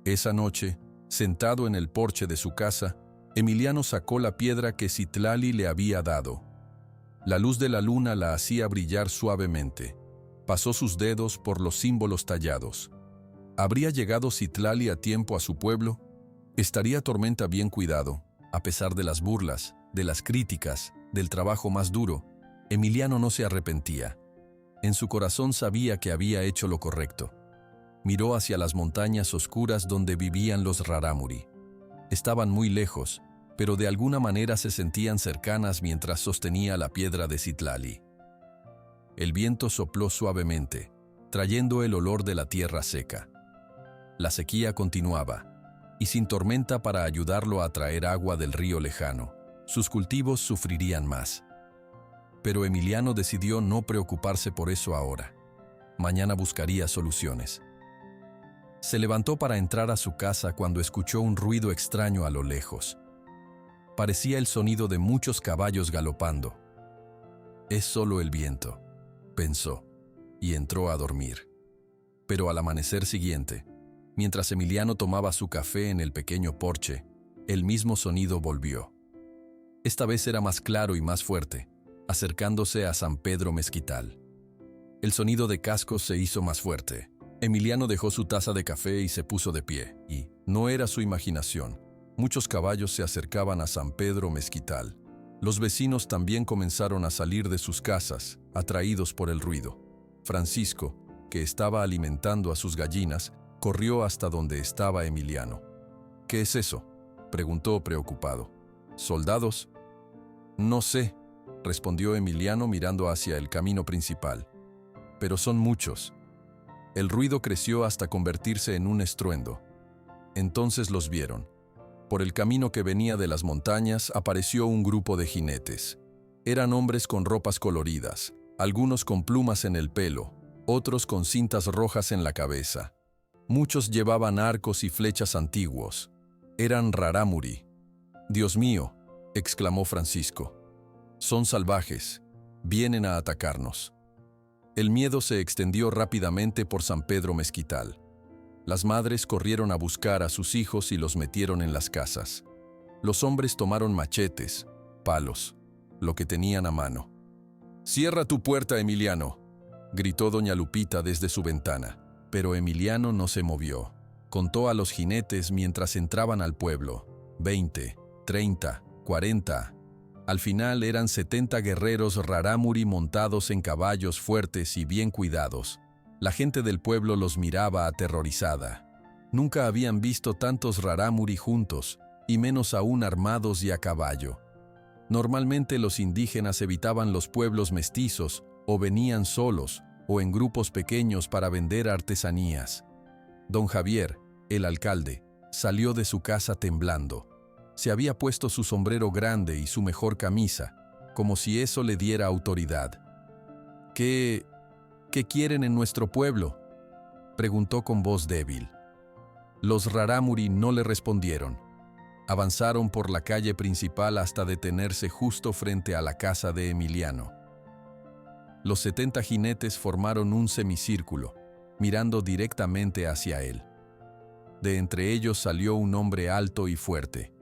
Esa noche, sentado en el porche de su casa, Emiliano sacó la piedra que Citlali le había dado. La luz de la luna la hacía brillar suavemente. Pasó sus dedos por los símbolos tallados. ¿Habría llegado Citlali a tiempo a su pueblo? ¿Estaría Tormenta bien cuidado? A pesar de las burlas, de las críticas, del trabajo más duro, Emiliano no se arrepentía. En su corazón sabía que había hecho lo correcto. Miró hacia las montañas oscuras donde vivían los rarámuri. Estaban muy lejos, pero de alguna manera se sentían cercanas mientras sostenía la piedra de Citlali. El viento sopló suavemente, trayendo el olor de la tierra seca. La sequía continuaba, y sin tormenta para ayudarlo a traer agua del río lejano, sus cultivos sufrirían más. Pero Emiliano decidió no preocuparse por eso ahora. Mañana buscaría soluciones. Se levantó para entrar a su casa cuando escuchó un ruido extraño a lo lejos. Parecía el sonido de muchos caballos galopando. «Es solo el viento», pensó, y entró a dormir. Pero al amanecer siguiente, mientras Emiliano tomaba su café en el pequeño porche, el mismo sonido volvió. Esta vez era más claro y más fuerte, acercándose a San Pedro Mezquital. El sonido de cascos se hizo más fuerte. Emiliano dejó su taza de café y se puso de pie, y, no era su imaginación, muchos caballos se acercaban a San Pedro Mezquital. Los vecinos también comenzaron a salir de sus casas, atraídos por el ruido. Francisco, que estaba alimentando a sus gallinas, corrió hasta donde estaba Emiliano. «¿Qué es eso?», preguntó preocupado. «¿Soldados?». «No sé», respondió Emiliano mirando hacia el camino principal. «Pero son muchos». El ruido creció hasta convertirse en un estruendo. Entonces los vieron. Por el camino que venía de las montañas apareció un grupo de jinetes. Eran hombres con ropas coloridas, algunos con plumas en el pelo, otros con cintas rojas en la cabeza. Muchos llevaban arcos y flechas antiguos. Eran rarámuri. «Dios mío», exclamó Francisco. «Son salvajes. Vienen a atacarnos». El miedo se extendió rápidamente por San Pedro Mezquital. Las madres corrieron a buscar a sus hijos y los metieron en las casas. Los hombres tomaron machetes, palos, lo que tenían a mano. «Cierra tu puerta, Emiliano», gritó doña Lupita desde su ventana. Pero Emiliano no se movió. Contó a los jinetes mientras entraban al pueblo. 20, 30, 40. Al final eran 70 guerreros rarámuri montados en caballos fuertes y bien cuidados. La gente del pueblo los miraba aterrorizada. Nunca habían visto tantos rarámuri juntos, y menos aún armados y a caballo. Normalmente los indígenas evitaban los pueblos mestizos, o venían solos, o en grupos pequeños para vender artesanías. Don Javier, el alcalde, salió de su casa temblando. Se había puesto su sombrero grande y su mejor camisa, como si eso le diera autoridad. ¿Qué quieren en nuestro pueblo?», preguntó con voz débil. Los rarámuri no le respondieron. Avanzaron por la calle principal hasta detenerse justo frente a la casa de Emiliano. Los 70 jinetes formaron un semicírculo, mirando directamente hacia él. De entre ellos salió un hombre alto y fuerte.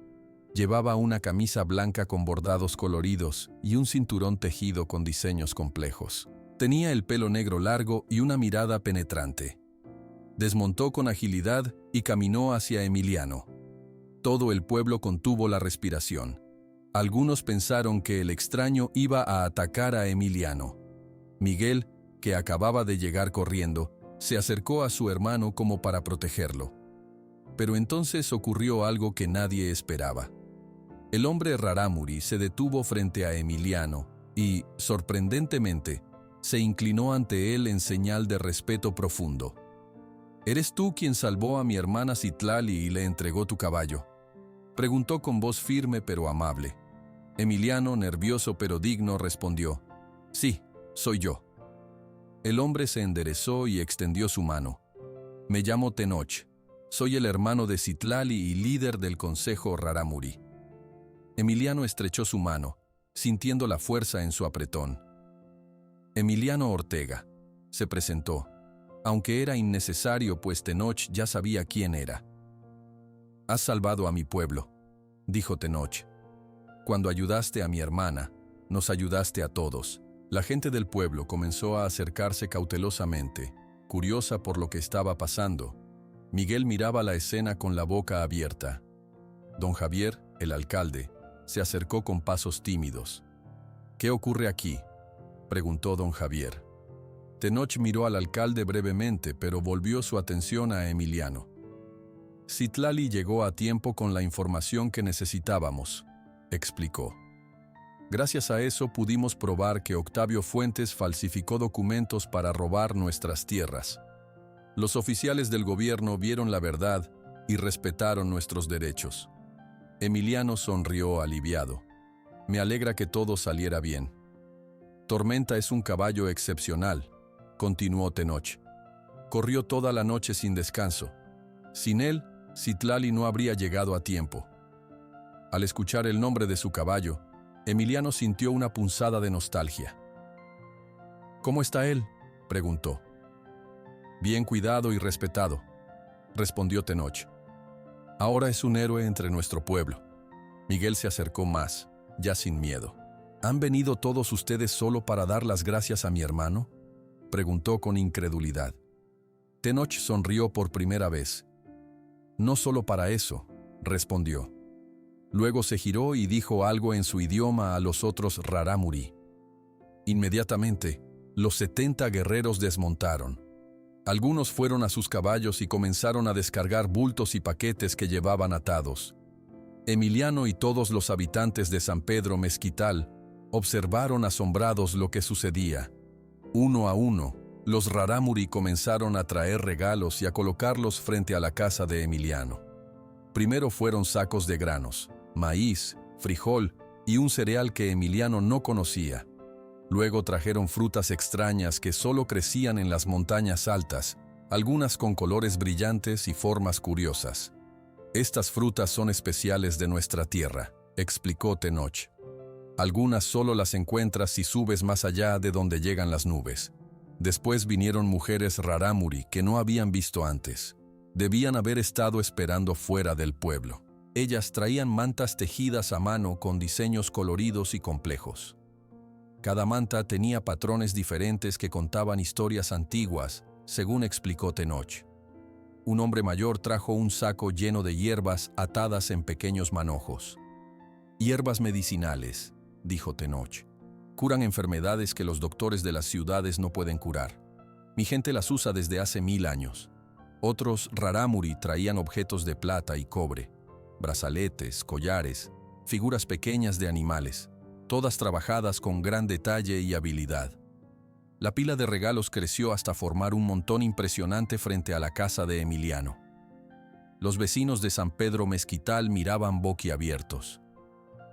Llevaba una camisa blanca con bordados coloridos y un cinturón tejido con diseños complejos. Tenía el pelo negro largo y una mirada penetrante. Desmontó con agilidad y caminó hacia Emiliano. Todo el pueblo contuvo la respiración. Algunos pensaron que el extraño iba a atacar a Emiliano. Miguel, que acababa de llegar corriendo, se acercó a su hermano como para protegerlo. Pero entonces ocurrió algo que nadie esperaba. El hombre rarámuri se detuvo frente a Emiliano y, sorprendentemente, se inclinó ante él en señal de respeto profundo. «¿Eres tú quien salvó a mi hermana Citlali y le entregó tu caballo?», preguntó con voz firme pero amable. Emiliano, nervioso pero digno, respondió: «Sí, soy yo». El hombre se enderezó y extendió su mano. «Me llamo Tenoch. Soy el hermano de Citlali y líder del consejo rarámuri». Emiliano estrechó su mano, sintiendo la fuerza en su apretón. «Emiliano Ortega», se presentó, aunque era innecesario pues Tenoch ya sabía quién era. «Has salvado a mi pueblo», dijo Tenoch. «Cuando ayudaste a mi hermana, nos ayudaste a todos». La gente del pueblo comenzó a acercarse cautelosamente, curiosa por lo que estaba pasando. Miguel miraba la escena con la boca abierta. Don Javier, el alcalde, se acercó con pasos tímidos. «¿Qué ocurre aquí?», preguntó don Javier. Tenoch miró al alcalde brevemente, pero volvió su atención a Emiliano. Citlali llegó a tiempo con la información que necesitábamos, explicó. Gracias a eso pudimos probar que Octavio Fuentes falsificó documentos para robar nuestras tierras. Los oficiales del gobierno vieron la verdad y respetaron nuestros derechos. Emiliano sonrió aliviado. Me alegra que todo saliera bien. Tormenta es un caballo excepcional, continuó Tenoch. Corrió toda la noche sin descanso. Sin él, Citlali no habría llegado a tiempo. Al escuchar el nombre de su caballo, Emiliano sintió una punzada de nostalgia. ¿Cómo está él?, preguntó. Bien cuidado y respetado, respondió Tenoch. Ahora es un héroe entre nuestro pueblo. Miguel se acercó más, ya sin miedo. ¿Han venido todos ustedes solo para dar las gracias a mi hermano?, preguntó con incredulidad. Tenoch sonrió por primera vez. No solo para eso, respondió. Luego se giró y dijo algo en su idioma a los otros rarámuri. Inmediatamente, los 70 guerreros desmontaron. Algunos fueron a sus caballos y comenzaron a descargar bultos y paquetes que llevaban atados. Emiliano y todos los habitantes de San Pedro Mezquital observaron asombrados lo que sucedía. Uno a uno, los rarámuri comenzaron a traer regalos y a colocarlos frente a la casa de Emiliano. Primero fueron sacos de granos, maíz, frijol y un cereal que Emiliano no conocía. Luego trajeron frutas extrañas que solo crecían en las montañas altas, algunas con colores brillantes y formas curiosas. Estas frutas son especiales de nuestra tierra, explicó Tenoch. Algunas solo las encuentras si subes más allá de donde llegan las nubes. Después vinieron mujeres rarámuri que no habían visto antes. Debían haber estado esperando fuera del pueblo. Ellas traían mantas tejidas a mano con diseños coloridos y complejos. Cada manta tenía patrones diferentes que contaban historias antiguas, según explicó Tenoch. Un hombre mayor trajo un saco lleno de hierbas atadas en pequeños manojos. Hierbas medicinales, dijo Tenoch. Curan enfermedades que los doctores de las ciudades no pueden curar. Mi gente las usa desde hace 1000 años. Otros rarámuri traían objetos de plata y cobre, brazaletes, collares, figuras pequeñas de animales, todas trabajadas con gran detalle y habilidad. La pila de regalos creció hasta formar un montón impresionante frente a la casa de Emiliano. Los vecinos de San Pedro Mezquital miraban boquiabiertos.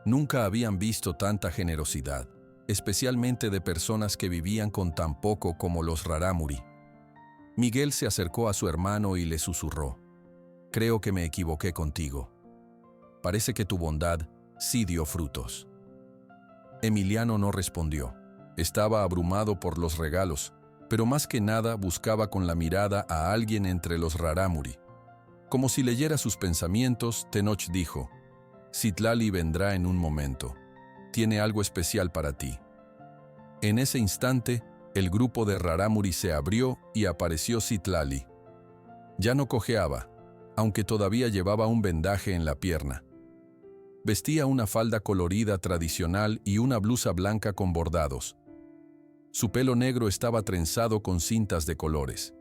Nunca habían visto tanta generosidad, especialmente de personas que vivían con tan poco como los rarámuri. Miguel se acercó a su hermano y le susurró: «Creo que me equivoqué contigo. Parece que tu bondad sí dio frutos». Emiliano no respondió. Estaba abrumado por los regalos, pero más que nada buscaba con la mirada a alguien entre los rarámuri. Como si leyera sus pensamientos, Tenoch dijo: «Citlali vendrá en un momento. Tiene algo especial para ti». En ese instante, el grupo de rarámuri se abrió y apareció Citlali. Ya no cojeaba, aunque todavía llevaba un vendaje en la pierna. Vestía una falda colorida tradicional y una blusa blanca con bordados. Su pelo negro estaba trenzado con cintas de colores.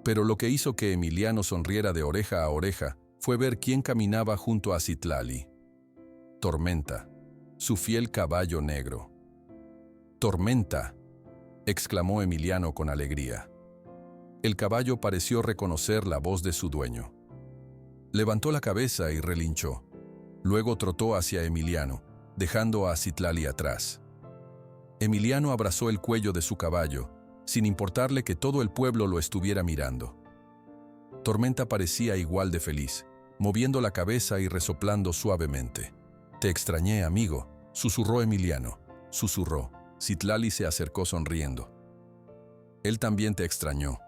Pero lo que hizo que Emiliano sonriera de oreja a oreja fue ver quién caminaba junto a Citlali. Tormenta, su fiel caballo negro. «¡Tormenta!», exclamó Emiliano con alegría. El caballo pareció reconocer la voz de su dueño. Levantó la cabeza y relinchó. Luego trotó hacia Emiliano, dejando a Citlali atrás. Emiliano abrazó el cuello de su caballo, sin importarle que todo el pueblo lo estuviera mirando. Tormenta parecía igual de feliz, moviendo la cabeza y resoplando suavemente. «Te extrañé, amigo», susurró Emiliano. Susurró. Citlali se acercó sonriendo. «Él también te extrañó.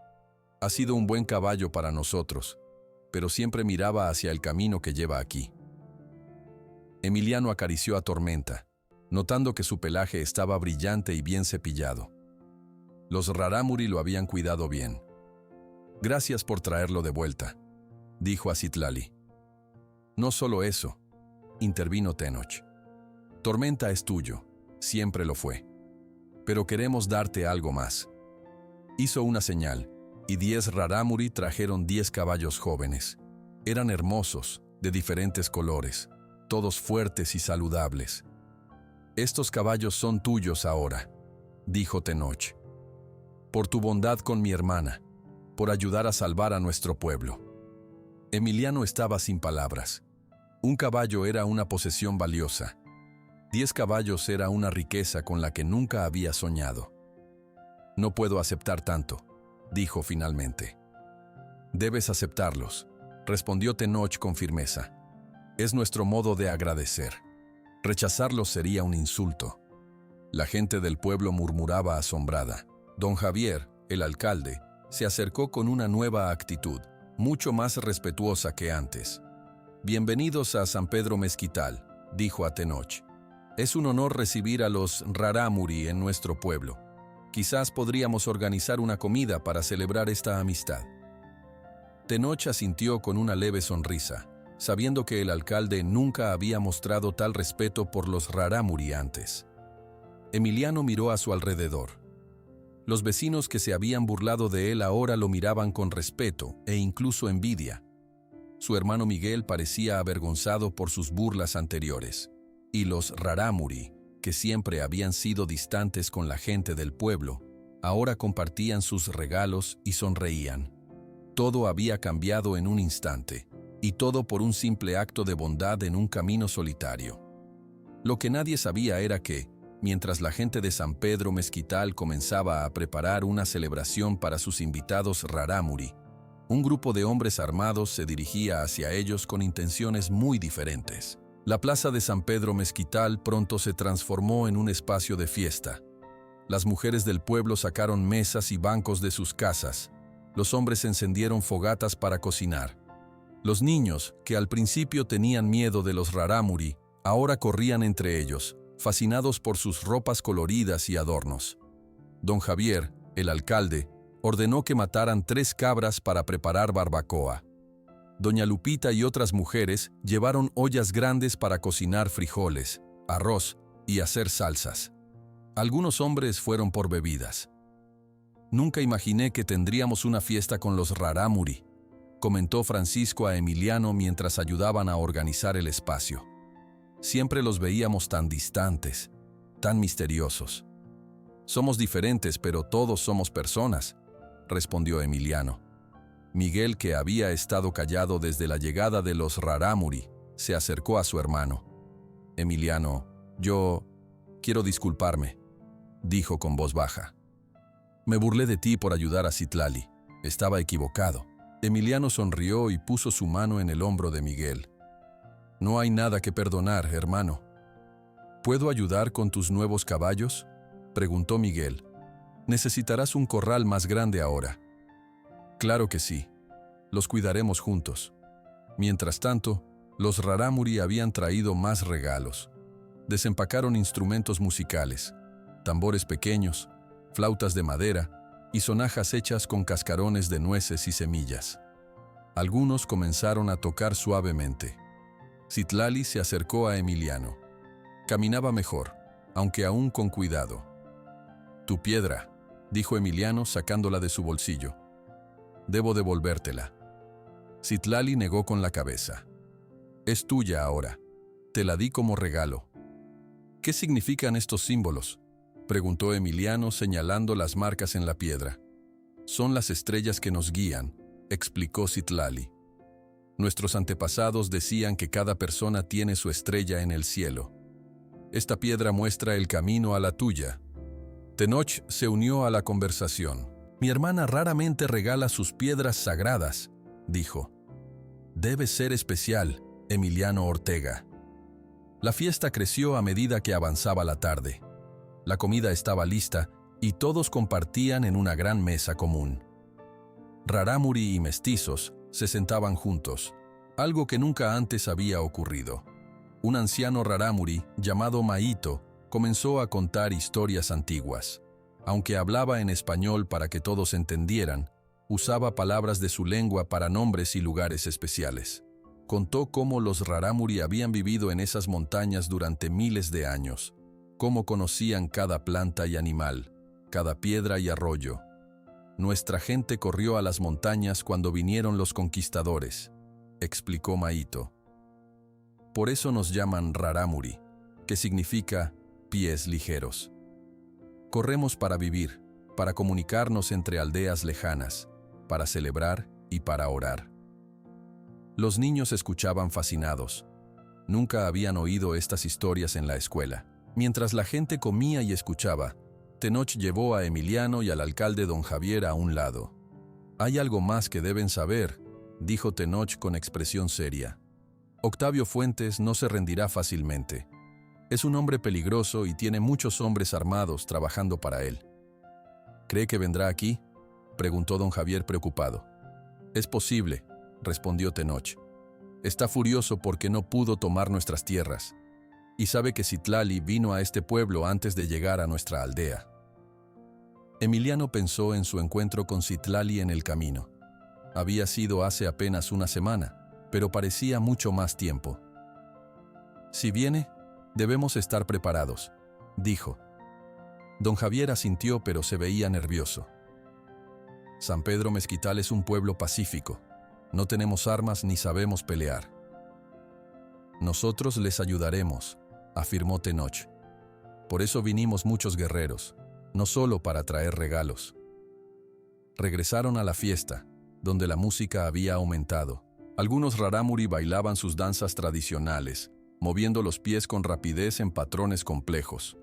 Ha sido un buen caballo para nosotros, pero siempre miraba hacia el camino que lleva aquí». Emiliano acarició a Tormenta, notando que su pelaje estaba brillante y bien cepillado. Los rarámuri lo habían cuidado bien. «Gracias por traerlo de vuelta», dijo a Citlali. «No solo eso», intervino Tenoch. «Tormenta es tuyo, siempre lo fue. Pero queremos darte algo más». Hizo una señal, y 10 rarámuri trajeron 10 caballos jóvenes. Eran hermosos, de diferentes colores, todos fuertes y saludables. «Estos caballos son tuyos ahora», dijo Tenoch, «por tu bondad con mi hermana, por ayudar a salvar a nuestro pueblo». Emiliano estaba sin palabras. Un caballo era una posesión valiosa. 10 caballos era una riqueza con la que nunca había soñado. «No puedo aceptar tanto», dijo finalmente. «Debes aceptarlos», respondió Tenoch con firmeza. «Es nuestro modo de agradecer. Rechazarlos sería un insulto». La gente del pueblo murmuraba asombrada. Don Javier, el alcalde, se acercó con una nueva actitud, mucho más respetuosa que antes. «Bienvenidos a San Pedro Mezquital», dijo a Tenoch. «Es un honor recibir a los rarámuri en nuestro pueblo. Quizás podríamos organizar una comida para celebrar esta amistad». Tenoch asintió con una leve sonrisa, sabiendo que el alcalde nunca había mostrado tal respeto por los rarámuri antes. Emiliano miró a su alrededor. Los vecinos que se habían burlado de él ahora lo miraban con respeto e incluso envidia. Su hermano Miguel parecía avergonzado por sus burlas anteriores, y los rarámuri, que siempre habían sido distantes con la gente del pueblo, ahora compartían sus regalos y sonreían. Todo había cambiado en un instante, y todo por un simple acto de bondad en un camino solitario. Lo que nadie sabía era que, mientras la gente de San Pedro Mezquital comenzaba a preparar una celebración para sus invitados rarámuri, un grupo de hombres armados se dirigía hacia ellos con intenciones muy diferentes. La plaza de San Pedro Mezquital pronto se transformó en un espacio de fiesta. Las mujeres del pueblo sacaron mesas y bancos de sus casas. Los hombres encendieron fogatas para cocinar. Los niños, que al principio tenían miedo de los rarámuri, ahora corrían entre ellos, fascinados por sus ropas coloridas y adornos. Don Javier, el alcalde, ordenó que mataran 3 cabras para preparar barbacoa. Doña Lupita y otras mujeres llevaron ollas grandes para cocinar frijoles, arroz y hacer salsas. Algunos hombres fueron por bebidas. «Nunca imaginé que tendríamos una fiesta con los rarámuri», comentó Francisco a Emiliano mientras ayudaban a organizar el espacio. «Siempre los veíamos tan distantes, tan misteriosos». «Somos diferentes, pero todos somos personas», respondió Emiliano. Miguel, que había estado callado desde la llegada de los rarámuri, se acercó a su hermano. «Emiliano, yo quiero disculparme», dijo con voz baja. «Me burlé de ti por ayudar a Citlali. Estaba equivocado». Emiliano sonrió y puso su mano en el hombro de Miguel. «No hay nada que perdonar, hermano». «¿Puedo ayudar con tus nuevos caballos?», preguntó Miguel. «Necesitarás un corral más grande ahora». «Claro que sí. Los cuidaremos juntos». Mientras tanto, los rarámuri habían traído más regalos. Desempacaron instrumentos musicales, tambores pequeños, flautas de madera y sonajas hechas con cascarones de nueces y semillas. Algunos comenzaron a tocar suavemente. Citlali se acercó a Emiliano. Caminaba mejor, aunque aún con cuidado. «Tu piedra», dijo Emiliano sacándola de su bolsillo. «Debo devolvértela». Citlali negó con la cabeza. «Es tuya ahora. Te la di como regalo». «¿Qué significan estos símbolos?», preguntó Emiliano señalando las marcas en la piedra. «Son las estrellas que nos guían», explicó Citlali. «Nuestros antepasados decían que cada persona tiene su estrella en el cielo. Esta piedra muestra el camino a la tuya». Tenoch se unió a la conversación. «Mi hermana raramente regala sus piedras sagradas», dijo. «Debe ser especial, Emiliano Ortega». La fiesta creció a medida que avanzaba la tarde. La comida estaba lista y todos compartían en una gran mesa común. Rarámuri y mestizos se sentaban juntos, algo que nunca antes había ocurrido. Un anciano rarámuri, llamado Maito, comenzó a contar historias antiguas. Aunque hablaba en español para que todos entendieran, usaba palabras de su lengua para nombres y lugares especiales. Contó cómo los rarámuri habían vivido en esas montañas durante miles de años, cómo conocían cada planta y animal, cada piedra y arroyo. Nuestra gente corrió a las montañas cuando vinieron los conquistadores, explicó Mahito. Por eso nos llaman rarámuri, que significa pies ligeros. Corremos para vivir, para comunicarnos entre aldeas lejanas, para celebrar y para orar. Los niños escuchaban fascinados. Nunca habían oído estas historias en la escuela. Mientras la gente comía y escuchaba, Tenoch llevó a Emiliano y al alcalde don Javier a un lado. «Hay algo más que deben saber», dijo Tenoch con expresión seria. «Octavio Fuentes no se rendirá fácilmente. Es un hombre peligroso y tiene muchos hombres armados trabajando para él». «¿Cree que vendrá aquí?», preguntó don Javier preocupado. «Es posible», respondió Tenoch. «Está furioso porque no pudo tomar nuestras tierras, y sabe que Citlali vino a este pueblo antes de llegar a nuestra aldea». Emiliano pensó en su encuentro con Citlali en el camino. Había sido hace apenas una semana, pero parecía mucho más tiempo. «Si viene, debemos estar preparados», dijo. Don Javier asintió, pero se veía nervioso. «San Pedro Mezquital es un pueblo pacífico. No tenemos armas ni sabemos pelear». «Nosotros les ayudaremos», afirmó Tenoch. «Por eso vinimos muchos guerreros, no solo para traer regalos». Regresaron a la fiesta, donde la música había aumentado. Algunos rarámuri bailaban sus danzas tradicionales, moviendo los pies con rapidez en patrones complejos.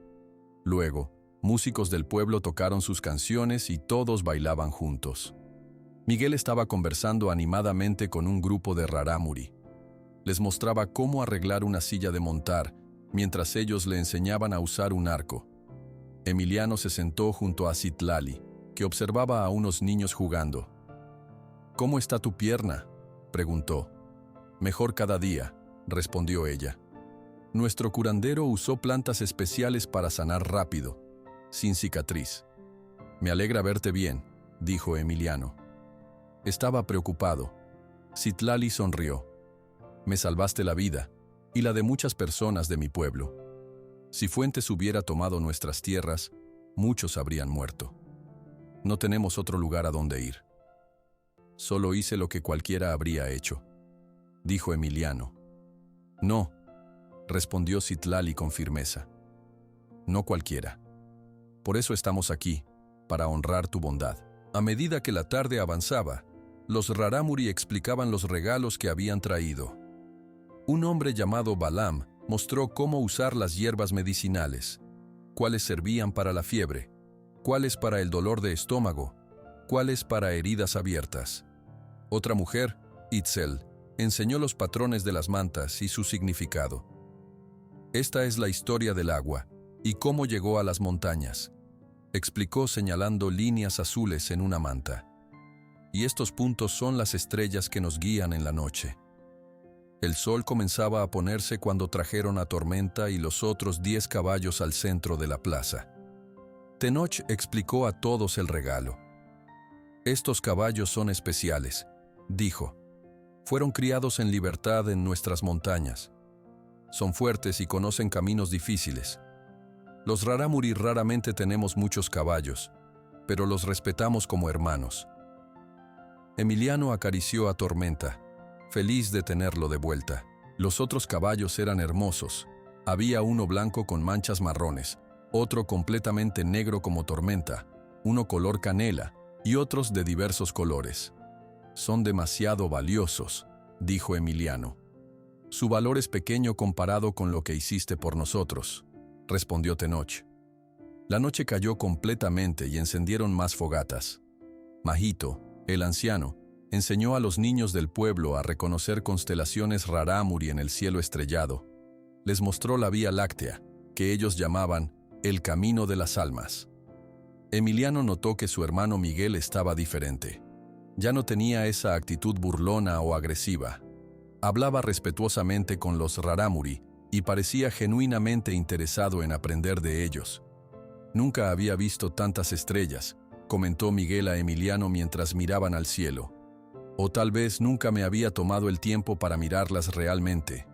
Luego, músicos del pueblo tocaron sus canciones y todos bailaban juntos. Miguel estaba conversando animadamente con un grupo de rarámuri. Les mostraba cómo arreglar una silla de montar, mientras ellos le enseñaban a usar un arco. Emiliano se sentó junto a Citlali, que observaba a unos niños jugando. «¿Cómo está tu pierna?», preguntó. «Mejor cada día», respondió ella. «Nuestro curandero usó plantas especiales para sanar rápido, sin cicatriz». «Me alegra verte bien», dijo Emiliano. Estaba preocupado. Citlali sonrió. «Me salvaste la vida, y la de muchas personas de mi pueblo. Si Fuentes hubiera tomado nuestras tierras, muchos habrían muerto. No tenemos otro lugar a donde ir». «Solo hice lo que cualquiera habría hecho», dijo Emiliano. «No», respondió Citlali con firmeza. «No cualquiera. Por eso estamos aquí, para honrar tu bondad». A medida que la tarde avanzaba, los rarámuri explicaban los regalos que habían traído. Un hombre llamado Balam mostró cómo usar las hierbas medicinales, cuáles servían para la fiebre, cuáles para el dolor de estómago, cuáles para heridas abiertas. Otra mujer, Itzel, enseñó los patrones de las mantas y su significado. «Esta es la historia del agua y cómo llegó a las montañas», explicó señalando líneas azules en una manta. «Y estos puntos son las estrellas que nos guían en la noche». El sol comenzaba a ponerse cuando trajeron a Tormenta y los otros 10 caballos al centro de la plaza. Tenoch explicó a todos el regalo. «Estos caballos son especiales», dijo. «Fueron criados en libertad en nuestras montañas. Son fuertes y conocen caminos difíciles. Los rarámuri raramente tenemos muchos caballos, pero los respetamos como hermanos». Emiliano acarició a Tormenta, feliz de tenerlo de vuelta. Los otros caballos eran hermosos. Había uno blanco con manchas marrones, otro completamente negro como Tormenta, uno color canela y otros de diversos colores. «Son demasiado valiosos», dijo Emiliano. «Su valor es pequeño comparado con lo que hiciste por nosotros», respondió Tenoch. La noche cayó completamente y encendieron más fogatas. Mahito, el anciano, enseñó a los niños del pueblo a reconocer constelaciones rarámuri en el cielo estrellado. Les mostró la Vía Láctea, que ellos llamaban el Camino de las Almas. Emiliano notó que su hermano Miguel estaba diferente. Ya no tenía esa actitud burlona o agresiva. Hablaba respetuosamente con los rarámuri y parecía genuinamente interesado en aprender de ellos. «Nunca había visto tantas estrellas», comentó Miguel a Emiliano mientras miraban al cielo. «O tal vez nunca me había tomado el tiempo para mirarlas realmente».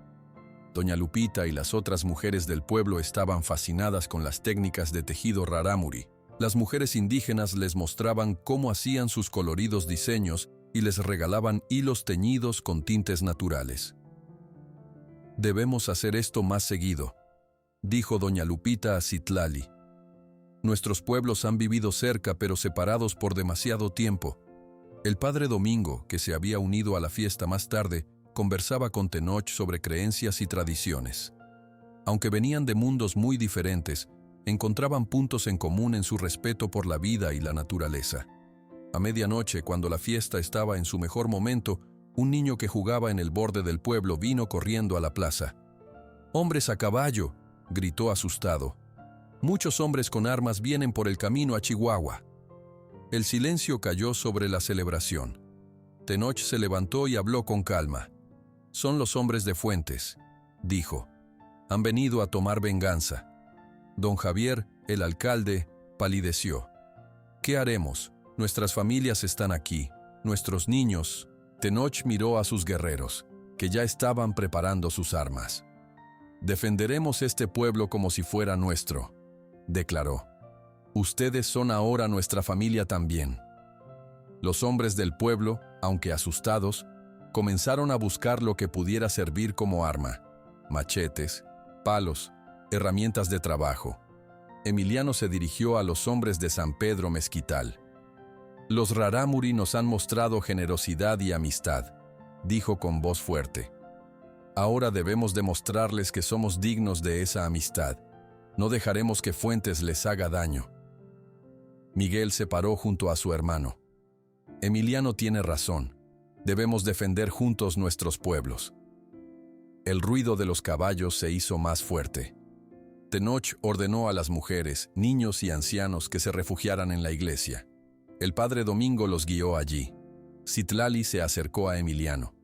Doña Lupita y las otras mujeres del pueblo estaban fascinadas con las técnicas de tejido rarámuri. Las mujeres indígenas les mostraban cómo hacían sus coloridos diseños y les regalaban hilos teñidos con tintes naturales. «Debemos hacer esto más seguido», dijo doña Lupita a Citlali. «Nuestros pueblos han vivido cerca pero separados por demasiado tiempo». El padre Domingo, que se había unido a la fiesta más tarde, conversaba con Tenoch sobre creencias y tradiciones. Aunque venían de mundos muy diferentes, encontraban puntos en común en su respeto por la vida y la naturaleza. A medianoche, cuando la fiesta estaba en su mejor momento, un niño que jugaba en el borde del pueblo vino corriendo a la plaza. «¡Hombres a caballo!», gritó asustado. «Muchos hombres con armas vienen por el camino a Chihuahua». El silencio cayó sobre la celebración. Tenoch se levantó y habló con calma. «Son los hombres de Fuentes», dijo. «Han venido a tomar venganza». Don Javier, el alcalde, palideció. «¿Qué haremos? Nuestras familias están aquí, nuestros niños». Tenoch miró a sus guerreros, que ya estaban preparando sus armas. «Defenderemos este pueblo como si fuera nuestro», declaró. «Ustedes son ahora nuestra familia también». Los hombres del pueblo, aunque asustados, comenzaron a buscar lo que pudiera servir como arma: machetes, palos, herramientas de trabajo. Emiliano se dirigió a los hombres de San Pedro Mezquital. «Los rarámuri nos han mostrado generosidad y amistad», dijo con voz fuerte. «Ahora debemos demostrarles que somos dignos de esa amistad. No dejaremos que Fuentes les haga daño». Miguel se paró junto a su hermano. «Emiliano tiene razón. Debemos defender juntos nuestros pueblos». El ruido de los caballos se hizo más fuerte. Tenoch ordenó a las mujeres, niños y ancianos que se refugiaran en la iglesia. El padre Domingo los guió allí. Citlali se acercó a Emiliano.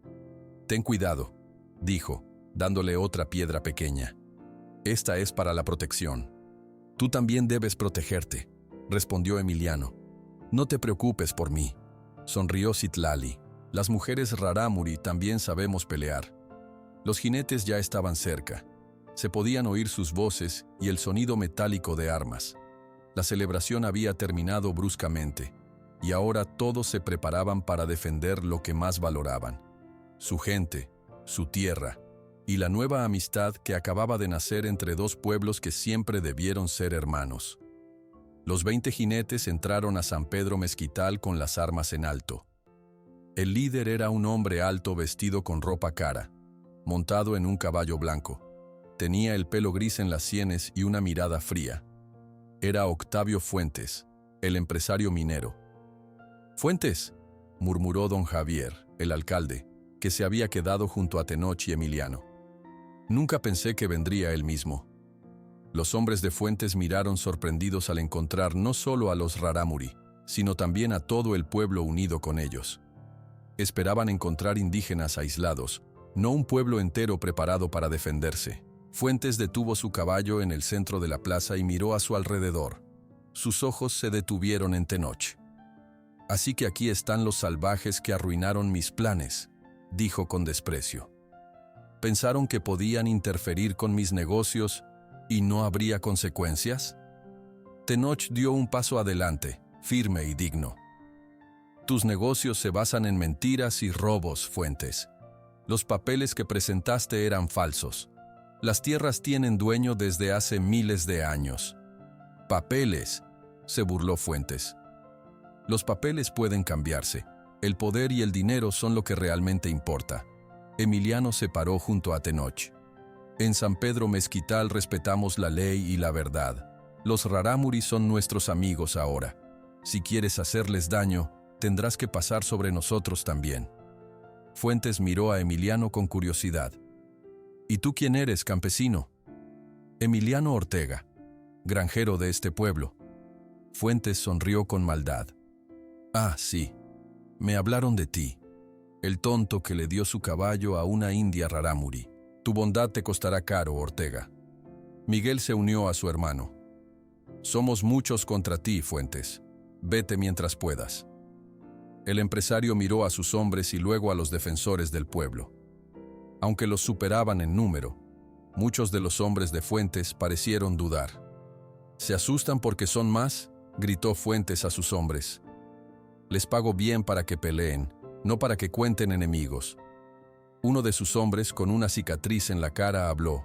«Ten cuidado», dijo, dándole otra piedra pequeña. «Esta es para la protección». «Tú también debes protegerte», respondió Emiliano. «No te preocupes por mí», sonrió Citlali. «Las mujeres rarámuri también sabemos pelear». Los jinetes ya estaban cerca. Se podían oír sus voces y el sonido metálico de armas. La celebración había terminado bruscamente, y ahora todos se preparaban para defender lo que más valoraban: su gente, su tierra, y la nueva amistad que acababa de nacer entre dos pueblos que siempre debieron ser hermanos. Los 20 jinetes entraron a San Pedro Mezquital con las armas en alto. El líder era un hombre alto vestido con ropa cara, montado en un caballo blanco. Tenía el pelo gris en las sienes y una mirada fría. Era Octavio Fuentes, el empresario minero. «Fuentes», murmuró don Javier, el alcalde, que se había quedado junto a Tenoch y Emiliano. «Nunca pensé que vendría él mismo». Los hombres de Fuentes miraron sorprendidos al encontrar no solo a los rarámuri, sino también a todo el pueblo unido con ellos. Esperaban encontrar indígenas aislados, no un pueblo entero preparado para defenderse. Fuentes detuvo su caballo en el centro de la plaza y miró a su alrededor. Sus ojos se detuvieron en Tenoch. «Así que aquí están los salvajes que arruinaron mis planes», dijo con desprecio. «¿Pensaron que podían interferir con mis negocios y no habría consecuencias?» Tenoch dio un paso adelante, firme y digno. «Tus negocios se basan en mentiras y robos, Fuentes. Los papeles que presentaste eran falsos. Las tierras tienen dueño desde hace miles de años». «¿Papeles?», se burló Fuentes. «Los papeles pueden cambiarse. El poder y el dinero son lo que realmente importa». Emiliano se paró junto a Tenoch. «En San Pedro Mezquital respetamos la ley y la verdad. Los rarámuri son nuestros amigos ahora. Si quieres hacerles daño, tendrás que pasar sobre nosotros también». Fuentes miró a Emiliano con curiosidad. «¿Y tú quién eres, campesino?» «Emiliano Ortega, granjero de este pueblo». Fuentes sonrió con maldad. «Ah, sí. Me hablaron de ti. El tonto que le dio su caballo a una india rarámuri. Tu bondad te costará caro, Ortega». Miguel se unió a su hermano. «Somos muchos contra ti, Fuentes. Vete mientras puedas». El empresario miró a sus hombres y luego a los defensores del pueblo. Aunque los superaban en número, muchos de los hombres de Fuentes parecieron dudar. «¿Se asustan porque son más?», gritó Fuentes a sus hombres. Les pago bien para que peleen, no para que cuenten enemigos. Uno de sus hombres, con una cicatriz en la cara, habló.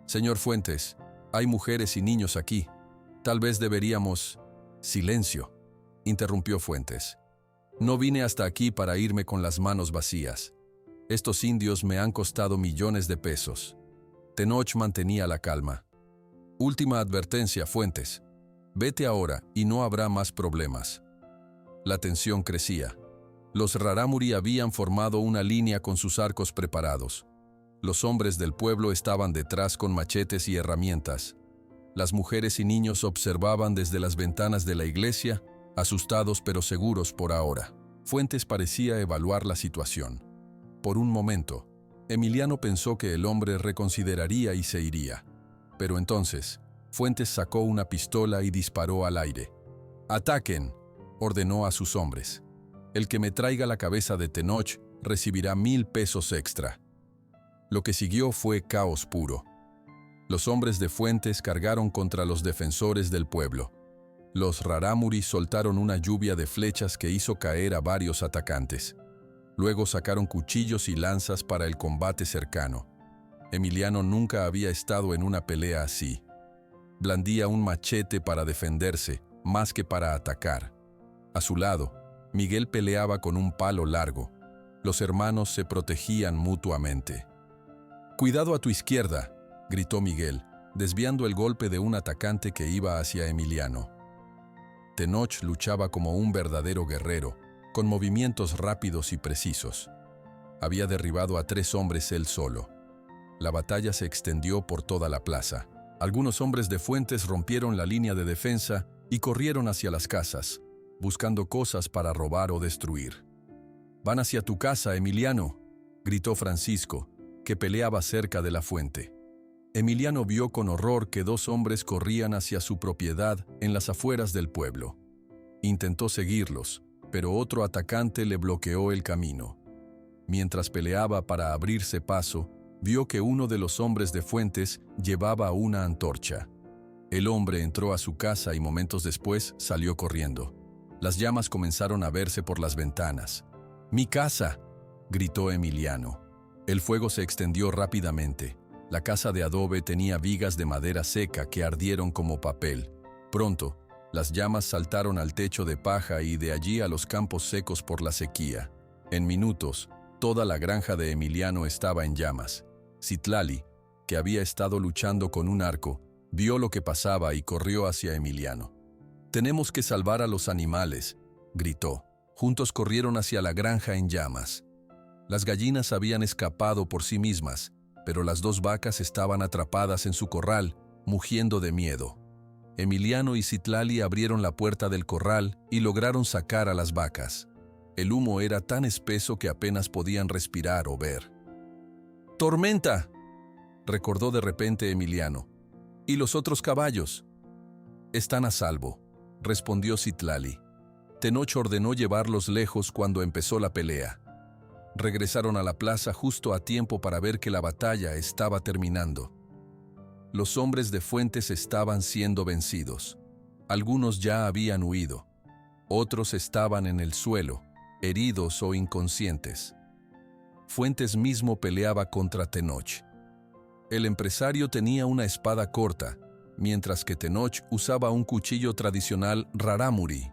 Señor Fuentes, hay mujeres y niños aquí. Tal vez deberíamos... Silencio, interrumpió Fuentes. No vine hasta aquí para irme con las manos vacías. Estos indios me han costado millones de pesos. Tenoch mantenía la calma. Última advertencia, Fuentes. Vete ahora y no habrá más problemas. La tensión crecía. Los rarámuri habían formado una línea con sus arcos preparados. Los hombres del pueblo estaban detrás con machetes y herramientas. Las mujeres y niños observaban desde las ventanas de la iglesia, asustados pero seguros por ahora. Fuentes parecía evaluar la situación. Por un momento, Emiliano pensó que el hombre reconsideraría y se iría. Pero entonces, Fuentes sacó una pistola y disparó al aire. «¡Ataquen!», ordenó a sus hombres. «El que me traiga la cabeza de Tenoch recibirá 1000 pesos extra». Lo que siguió fue caos puro. Los hombres de Fuentes cargaron contra los defensores del pueblo. Los rarámuri soltaron una lluvia de flechas que hizo caer a varios atacantes. Luego sacaron cuchillos y lanzas para el combate cercano. Emiliano nunca había estado en una pelea así. Blandía un machete para defenderse, más que para atacar. A su lado, Miguel peleaba con un palo largo. Los hermanos se protegían mutuamente. «Cuidado a tu izquierda», gritó Miguel, desviando el golpe de un atacante que iba hacia Emiliano. Tenoch luchaba como un verdadero guerrero, con movimientos rápidos y precisos. Había derribado a 3 hombres él solo. La batalla se extendió por toda la plaza. Algunos hombres de Fuentes rompieron la línea de defensa y corrieron hacia las casas, buscando cosas para robar o destruir. «Van hacia tu casa, Emiliano», gritó Francisco, que peleaba cerca de la fuente. Emiliano vio con horror que 2 hombres corrían hacia su propiedad en las afueras del pueblo. Intentó seguirlos, pero otro atacante le bloqueó el camino. Mientras peleaba para abrirse paso, vio que uno de los hombres de Fuentes llevaba una antorcha. El hombre entró a su casa y momentos después salió corriendo. Las llamas comenzaron a verse por las ventanas. «¡Mi casa!», gritó Emiliano. El fuego se extendió rápidamente. La casa de adobe tenía vigas de madera seca que ardieron como papel. Pronto, las llamas saltaron al techo de paja y de allí a los campos secos por la sequía. En minutos, toda la granja de Emiliano estaba en llamas. Citlali, que había estado luchando con un arco, vio lo que pasaba y corrió hacia Emiliano. «Tenemos que salvar a los animales», gritó. Juntos corrieron hacia la granja en llamas. Las gallinas habían escapado por sí mismas, pero las 2 vacas estaban atrapadas en su corral, mugiendo de miedo. Emiliano y Citlali abrieron la puerta del corral y lograron sacar a las vacas. El humo era tan espeso que apenas podían respirar o ver. «¡Tormenta!», recordó de repente Emiliano. «¿Y los otros caballos?». «Están a salvo», respondió Citlali. Tenoch ordenó llevarlos lejos cuando empezó la pelea. Regresaron a la plaza justo a tiempo para ver que la batalla estaba terminando. Los hombres de Fuentes estaban siendo vencidos. Algunos ya habían huido. Otros estaban en el suelo, heridos o inconscientes. Fuentes mismo peleaba contra Tenoch. El empresario tenía una espada corta, mientras que Tenoch usaba un cuchillo tradicional rarámuri.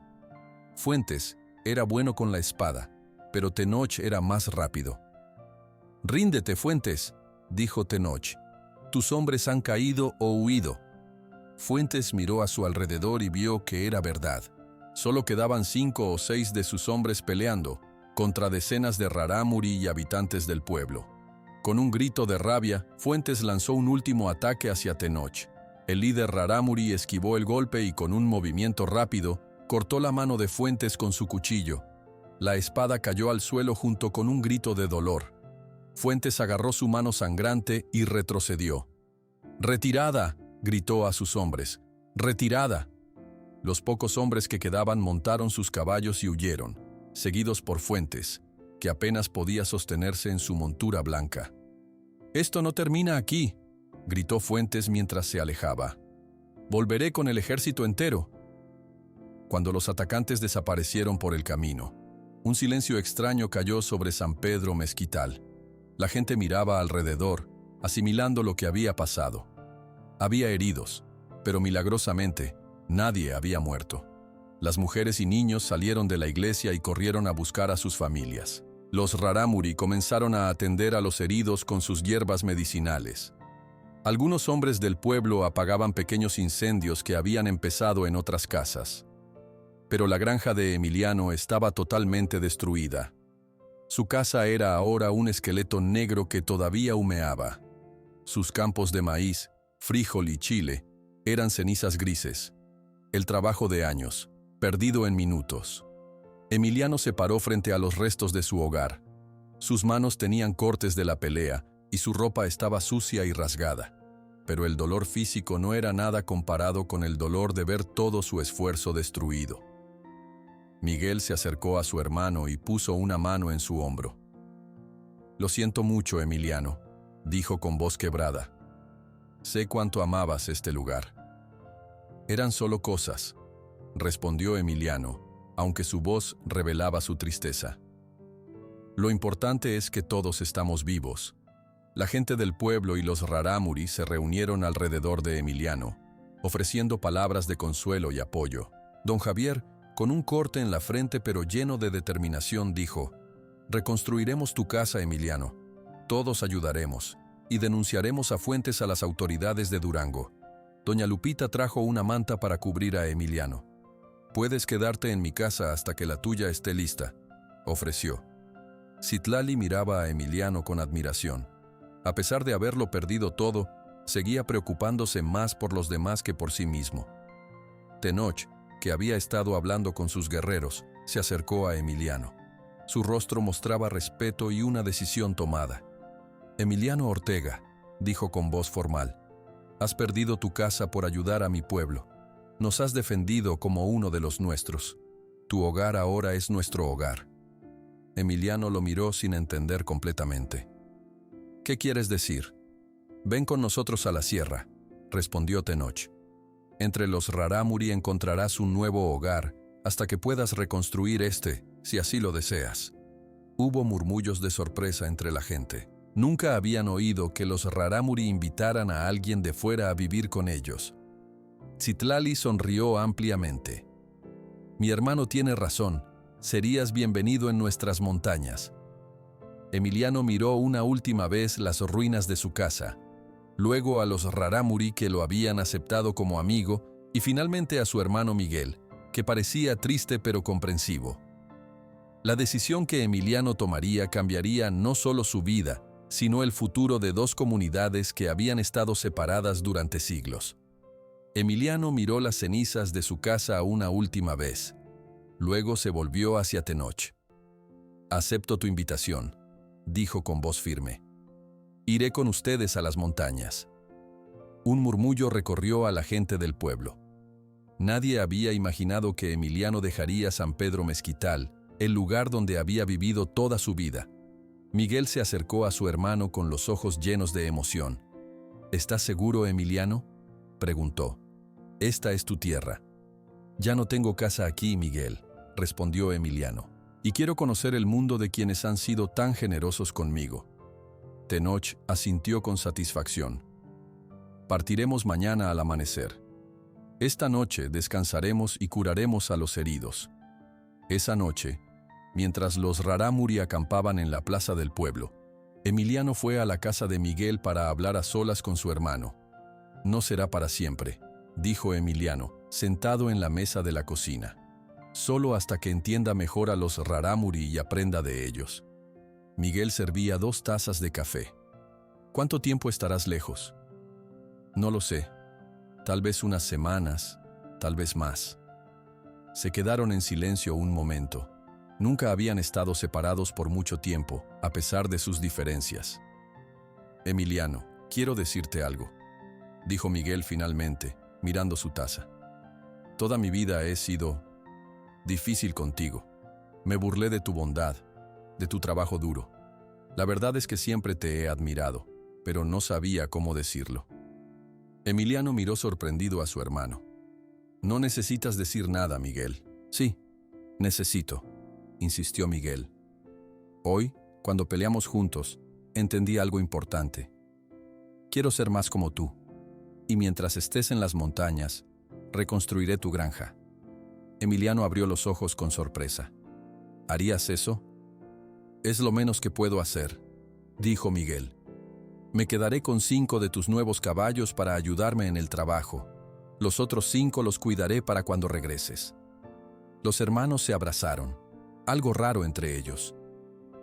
Fuentes era bueno con la espada, pero Tenoch era más rápido. «Ríndete, Fuentes», dijo Tenoch. «Tus hombres han caído o huido». Fuentes miró a su alrededor y vio que era verdad. Solo quedaban 5 o 6 de sus hombres peleando, contra decenas de rarámuri y habitantes del pueblo. Con un grito de rabia, Fuentes lanzó un último ataque hacia Tenoch. El líder rarámuri esquivó el golpe y con un movimiento rápido, cortó la mano de Fuentes con su cuchillo. La espada cayó al suelo junto con un grito de dolor. Fuentes agarró su mano sangrante y retrocedió. «¡Retirada!», gritó a sus hombres. «¡Retirada!». Los pocos hombres que quedaban montaron sus caballos y huyeron, seguidos por Fuentes, que apenas podía sostenerse en su montura blanca. «Esto no termina aquí», gritó Fuentes mientras se alejaba. «Volveré con el ejército entero». Cuando los atacantes desaparecieron por el camino, un silencio extraño cayó sobre San Pedro Mezquital. La gente miraba alrededor, asimilando lo que había pasado. Había heridos, pero milagrosamente, nadie había muerto. Las mujeres y niños salieron de la iglesia y corrieron a buscar a sus familias. Los rarámuri comenzaron a atender a los heridos con sus hierbas medicinales. Algunos hombres del pueblo apagaban pequeños incendios que habían empezado en otras casas. Pero la granja de Emiliano estaba totalmente destruida. Su casa era ahora un esqueleto negro que todavía humeaba. Sus campos de maíz, frijol y chile eran cenizas grises. El trabajo de años, perdido en minutos. Emiliano se paró frente a los restos de su hogar. Sus manos tenían cortes de la pelea y su ropa estaba sucia y rasgada. Pero el dolor físico no era nada comparado con el dolor de ver todo su esfuerzo destruido. Miguel se acercó a su hermano y puso una mano en su hombro. «Lo siento mucho, Emiliano», dijo con voz quebrada. «Sé cuánto amabas este lugar». «Eran solo cosas», respondió Emiliano, aunque su voz revelaba su tristeza. «Lo importante es que todos estamos vivos». La gente del pueblo y los rarámuri se reunieron alrededor de Emiliano, ofreciendo palabras de consuelo y apoyo. Don Javier, con un corte en la frente pero lleno de determinación, dijo: «Reconstruiremos tu casa, Emiliano. Todos ayudaremos, y denunciaremos a Fuentes a las autoridades de Durango». Doña Lupita trajo una manta para cubrir a Emiliano. «Puedes quedarte en mi casa hasta que la tuya esté lista», ofreció. Citlali miraba a Emiliano con admiración. A pesar de haberlo perdido todo, seguía preocupándose más por los demás que por sí mismo. Tenoch, que había estado hablando con sus guerreros, se acercó a Emiliano. Su rostro mostraba respeto y una decisión tomada. «Emiliano Ortega», dijo con voz formal, «has perdido tu casa por ayudar a mi pueblo. Nos has defendido como uno de los nuestros. Tu hogar ahora es nuestro hogar». Emiliano lo miró sin entender completamente. «¿Qué quieres decir?» «Ven con nosotros a la sierra», respondió Tenoch. «Entre los rarámuri encontrarás un nuevo hogar hasta que puedas reconstruir este, si así lo deseas». Hubo murmullos de sorpresa entre la gente. Nunca habían oído que los rarámuri invitaran a alguien de fuera a vivir con ellos. Citlali sonrió ampliamente. «Mi hermano tiene razón. Serías bienvenido en nuestras montañas». Emiliano miró una última vez las ruinas de su casa, luego a los rarámuri que lo habían aceptado como amigo y finalmente a su hermano Miguel, que parecía triste pero comprensivo. La decisión que Emiliano tomaría cambiaría no solo su vida, sino el futuro de dos comunidades que habían estado separadas durante siglos. Emiliano miró las cenizas de su casa una última vez. Luego se volvió hacia Tenoch. «Acepto tu invitación», dijo con voz firme. «Iré con ustedes a las montañas». Un murmullo recorrió a la gente del pueblo. Nadie había imaginado que Emiliano dejaría San Pedro Mezquital, el lugar donde había vivido toda su vida. Miguel se acercó a su hermano con los ojos llenos de emoción. «¿Estás seguro, Emiliano?», preguntó. «Esta es tu tierra». «Ya no tengo casa aquí, Miguel», respondió Emiliano. «Y quiero conocer el mundo de quienes han sido tan generosos conmigo». Tenoch asintió con satisfacción. «Partiremos mañana al amanecer. Esta noche descansaremos y curaremos a los heridos». Esa noche, mientras los rarámuri acampaban en la plaza del pueblo, Emiliano fue a la casa de Miguel para hablar a solas con su hermano. «No será para siempre», dijo Emiliano, sentado en la mesa de la cocina. «Solo hasta que entienda mejor a los rarámuri y aprenda de ellos». Miguel servía 2 tazas de café. «¿Cuánto tiempo estarás lejos?» «No lo sé. Tal vez unas semanas, tal vez más». Se quedaron en silencio un momento. Nunca habían estado separados por mucho tiempo, a pesar de sus diferencias. «Emiliano, quiero decirte algo», dijo Miguel finalmente, mirando su taza. «Toda mi vida he sido difícil contigo. Me burlé de tu bondad, de tu trabajo duro. La verdad es que siempre te he admirado, pero no sabía cómo decirlo». Emiliano miró sorprendido a su hermano. No necesitas decir nada, Miguel. Sí, necesito, insistió Miguel. Hoy, cuando peleamos juntos, entendí algo importante. Quiero ser más como tú, y mientras estés en las montañas, reconstruiré tu granja. Emiliano abrió los ojos con sorpresa. ¿Harías eso? Es lo menos que puedo hacer, dijo Miguel. Me quedaré con 5 de tus nuevos caballos para ayudarme en el trabajo. Los otros 5 los cuidaré para cuando regreses. Los hermanos se abrazaron, algo raro entre ellos.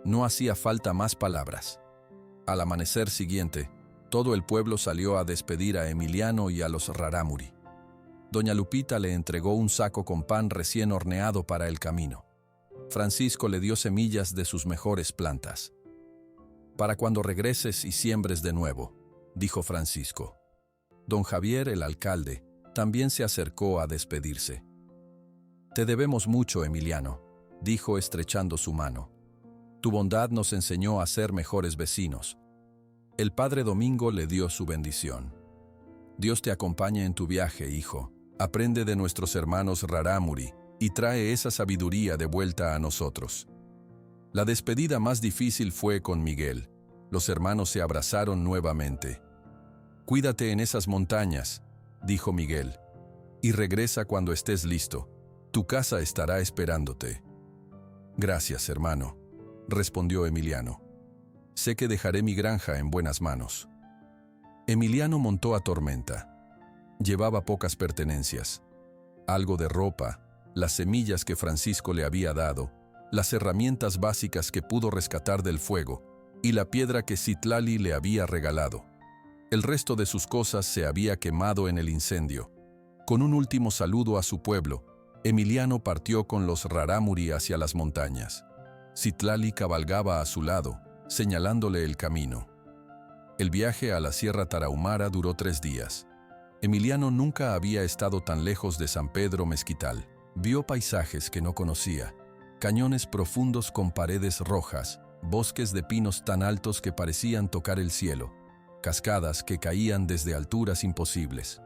No hacía falta más palabras. Al amanecer siguiente, todo el pueblo salió a despedir a Emiliano y a los Rarámuri. Doña Lupita le entregó un saco con pan recién horneado para el camino. Francisco le dio semillas de sus mejores plantas. Para cuando regreses y siembres de nuevo, dijo Francisco. Don Javier, el alcalde, también se acercó a despedirse. Te debemos mucho, Emiliano, dijo estrechando su mano. Tu bondad nos enseñó a ser mejores vecinos. El padre Domingo le dio su bendición. Dios te acompañe en tu viaje, hijo. Aprende de nuestros hermanos Rarámuri y trae esa sabiduría de vuelta a nosotros. La despedida más difícil fue con Miguel. Los hermanos se abrazaron nuevamente. Cuídate en esas montañas, dijo Miguel, y regresa cuando estés listo. Tu casa estará esperándote. Gracias, hermano, respondió Emiliano. Sé que dejaré mi granja en buenas manos. Emiliano montó a Tormenta. Llevaba pocas pertenencias. Algo de ropa, las semillas que Francisco le había dado, las herramientas básicas que pudo rescatar del fuego y la piedra que Citlali le había regalado. El resto de sus cosas se había quemado en el incendio. Con un último saludo a su pueblo, Emiliano partió con los Rarámuri hacia las montañas. Citlali cabalgaba a su lado, señalándole el camino. El viaje a la Sierra Tarahumara duró 3 días. Emiliano nunca había estado tan lejos de San Pedro Mezquital. Vio paisajes que no conocía, cañones profundos con paredes rojas, bosques de pinos tan altos que parecían tocar el cielo, cascadas que caían desde alturas imposibles.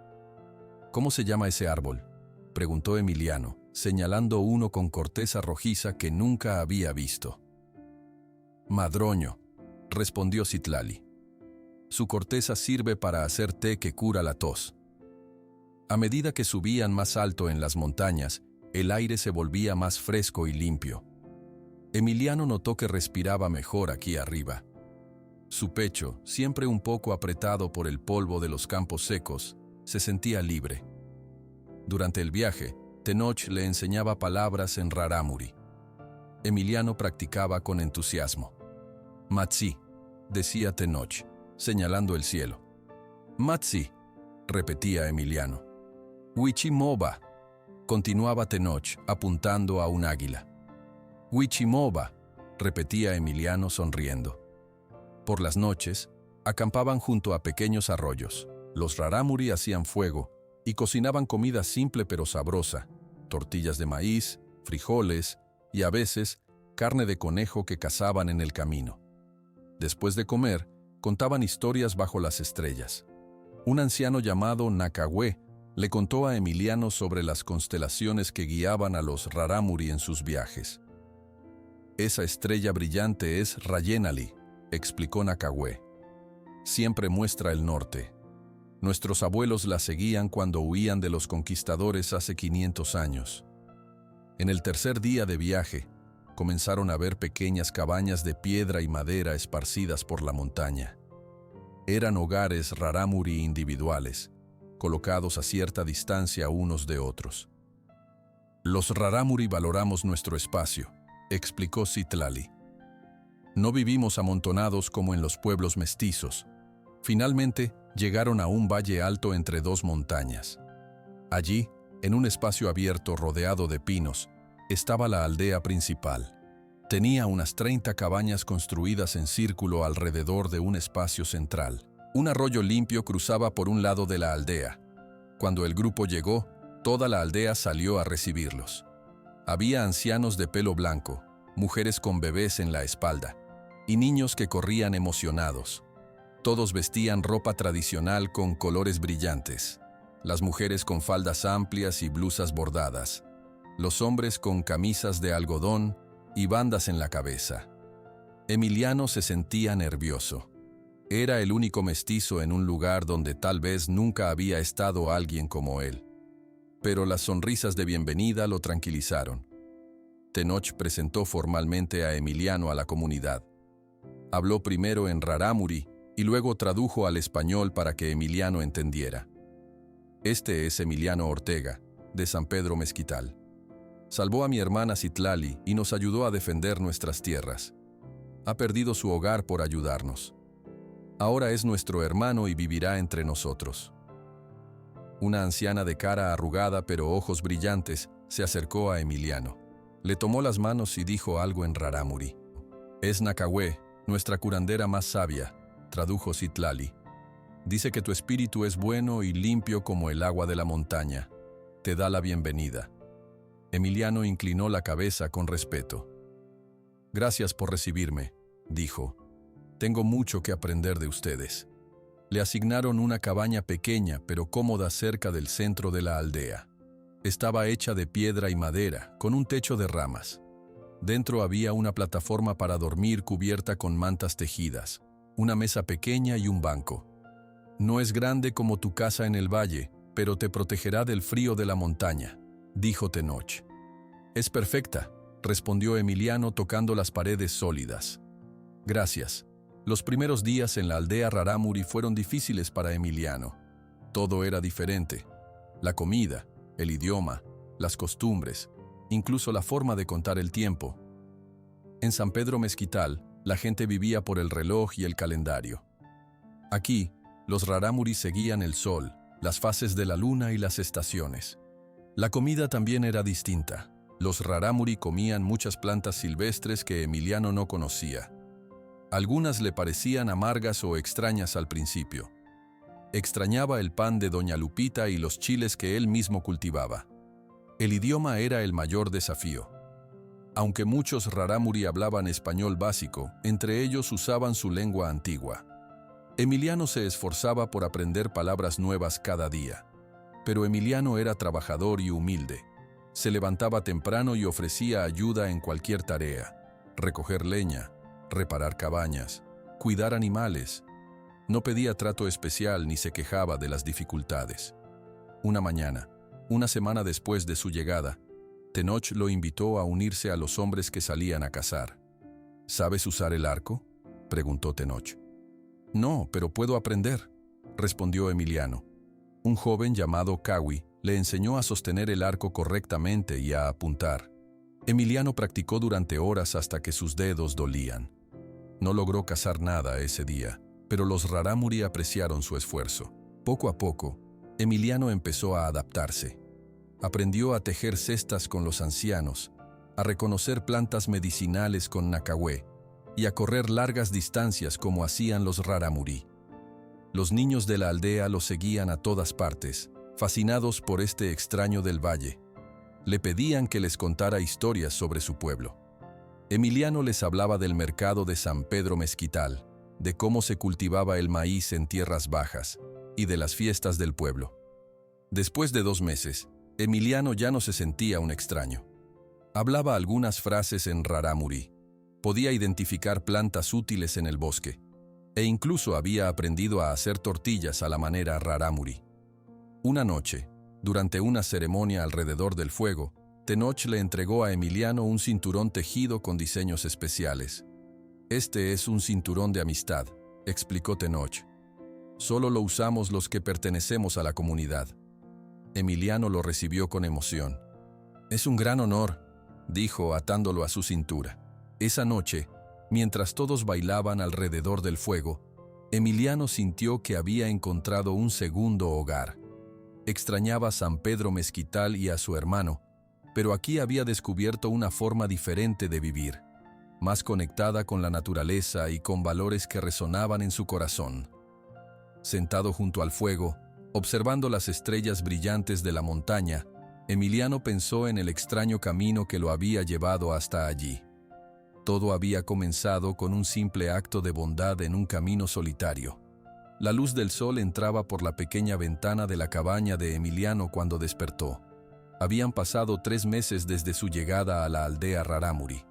¿Cómo se llama ese árbol?, preguntó Emiliano, señalando uno con corteza rojiza que nunca había visto. Madroño, respondió Citlali. Su corteza sirve para hacer té que cura la tos. A medida que subían más alto en las montañas, el aire se volvía más fresco y limpio. Emiliano notó que respiraba mejor aquí arriba. Su pecho, siempre un poco apretado por el polvo de los campos secos, se sentía libre. Durante el viaje, Tenoch le enseñaba palabras en Rarámuri. Emiliano practicaba con entusiasmo. Matsi, decía Tenoch, señalando el cielo. Matsi, repetía Emiliano. Wichimoba, continuaba Tenoch, apuntando a un águila. Wichimoba, repetía Emiliano sonriendo. Por las noches, acampaban junto a pequeños arroyos. Los Rarámuri hacían fuego y cocinaban comida simple pero sabrosa, tortillas de maíz, frijoles y a veces carne de conejo que cazaban en el camino. Después de comer, contaban historias bajo las estrellas. Un anciano llamado Nakahue le contó a Emiliano sobre las constelaciones que guiaban a los Rarámuri en sus viajes. Esa estrella brillante es Rayenali, explicó Nakahue. Siempre muestra el norte. Nuestros abuelos la seguían cuando huían de los conquistadores hace 500 años. En el tercer día de viaje, comenzaron a ver pequeñas cabañas de piedra y madera esparcidas por la montaña. Eran hogares Rarámuri individuales, colocados a cierta distancia unos de otros. Los Rarámuri valoramos nuestro espacio, explicó Citlali. No vivimos amontonados como en los pueblos mestizos. Finalmente, llegaron a un valle alto entre 2 montañas. Allí, en un espacio abierto rodeado de pinos, estaba la aldea principal. Tenía unas 30 cabañas construidas en círculo alrededor de un espacio central. Un arroyo limpio cruzaba por un lado de la aldea. Cuando el grupo llegó, toda la aldea salió a recibirlos. Había ancianos de pelo blanco, mujeres con bebés en la espalda, y niños que corrían emocionados. Todos vestían ropa tradicional con colores brillantes. las mujeres con faldas amplias y blusas bordadas, los hombres con camisas de algodón y bandas en la cabeza. Emiliano se sentía nervioso. Era el único mestizo en un lugar donde tal vez nunca había estado alguien como él. Pero las sonrisas de bienvenida lo tranquilizaron. Tenoch presentó formalmente a Emiliano a la comunidad. Habló primero en rarámuri y luego tradujo al español para que Emiliano entendiera. Este es Emiliano Ortega, de San Pedro Mezquital. Salvó a mi hermana Citlali y nos ayudó a defender nuestras tierras. Ha perdido su hogar por ayudarnos. Ahora es nuestro hermano y vivirá entre nosotros. Una anciana de cara arrugada pero ojos brillantes se acercó a Emiliano. Le tomó las manos y dijo algo en rarámuri. Es Nacahué, nuestra curandera más sabia, tradujo Citlali. Dice que tu espíritu es bueno y limpio como el agua de la montaña. Te da la bienvenida. Emiliano inclinó la cabeza con respeto. Gracias por recibirme, dijo. Tengo mucho que aprender de ustedes. Le asignaron una cabaña pequeña pero cómoda cerca del centro de la aldea. Estaba hecha de piedra y madera, con un techo de ramas. Dentro había una plataforma para dormir cubierta con mantas tejidas, una mesa pequeña y un banco. No es grande como tu casa en el valle, pero te protegerá del frío de la montaña, dijo Tenoch. Es perfecta, respondió Emiliano tocando las paredes sólidas. Gracias. Los primeros días en la aldea rarámuri fueron difíciles para Emiliano. Todo era diferente. La comida, el idioma, las costumbres, incluso la forma de contar el tiempo. En San Pedro Mezquital, la gente vivía por el reloj y el calendario. Aquí, los rarámuris seguían el sol, las fases de la luna y las estaciones. La comida también era distinta. Los rarámuri comían muchas plantas silvestres que Emiliano no conocía. Algunas le parecían amargas o extrañas al principio. Extrañaba el pan de Doña Lupita y los chiles que él mismo cultivaba. El idioma era el mayor desafío. Aunque muchos rarámuri hablaban español básico, entre ellos usaban su lengua antigua. Emiliano se esforzaba por aprender palabras nuevas cada día. Pero Emiliano era trabajador y humilde. Se levantaba temprano y ofrecía ayuda en cualquier tarea: recoger leña, reparar cabañas, cuidar animales. No pedía trato especial ni se quejaba de las dificultades. Una mañana, una semana después de su llegada, Tenoch lo invitó a unirse a los hombres que salían a cazar. ¿Sabes usar el arco?, preguntó Tenoch. No, pero puedo aprender, respondió Emiliano. Un joven llamado Kawi le enseñó a sostener el arco correctamente y a apuntar. Emiliano practicó durante horas hasta que sus dedos dolían. No logró cazar nada ese día, pero los rarámuri apreciaron su esfuerzo. Poco a poco, Emiliano empezó a adaptarse. Aprendió a tejer cestas con los ancianos, a reconocer plantas medicinales con Nacahué y a correr largas distancias como hacían los rarámuri. Los niños de la aldea lo seguían a todas partes, fascinados por este extraño del valle. Le pedían que les contara historias sobre su pueblo. Emiliano les hablaba del mercado de San Pedro Mezquital, de cómo se cultivaba el maíz en tierras bajas y de las fiestas del pueblo. Después de 2 meses, Emiliano ya no se sentía un extraño. Hablaba algunas frases en rarámuri, podía identificar plantas útiles en el bosque, e incluso había aprendido a hacer tortillas a la manera rarámuri. Una noche, durante una ceremonia alrededor del fuego, Tenoch le entregó a Emiliano un cinturón tejido con diseños especiales. Este es un cinturón de amistad, explicó Tenoch. Solo lo usamos los que pertenecemos a la comunidad. Emiliano lo recibió con emoción. Es un gran honor, dijo atándolo a su cintura. Esa noche, mientras todos bailaban alrededor del fuego, Emiliano sintió que había encontrado un segundo hogar. Extrañaba a San Pedro Mezquital y a su hermano, pero aquí había descubierto una forma diferente de vivir, más conectada con la naturaleza y con valores que resonaban en su corazón. Sentado junto al fuego, observando las estrellas brillantes de la montaña, Emiliano pensó en el extraño camino que lo había llevado hasta allí. Todo había comenzado con un simple acto de bondad en un camino solitario. La luz del sol entraba por la pequeña ventana de la cabaña de Emiliano cuando despertó. Habían pasado 3 meses desde su llegada a la aldea Rarámuri.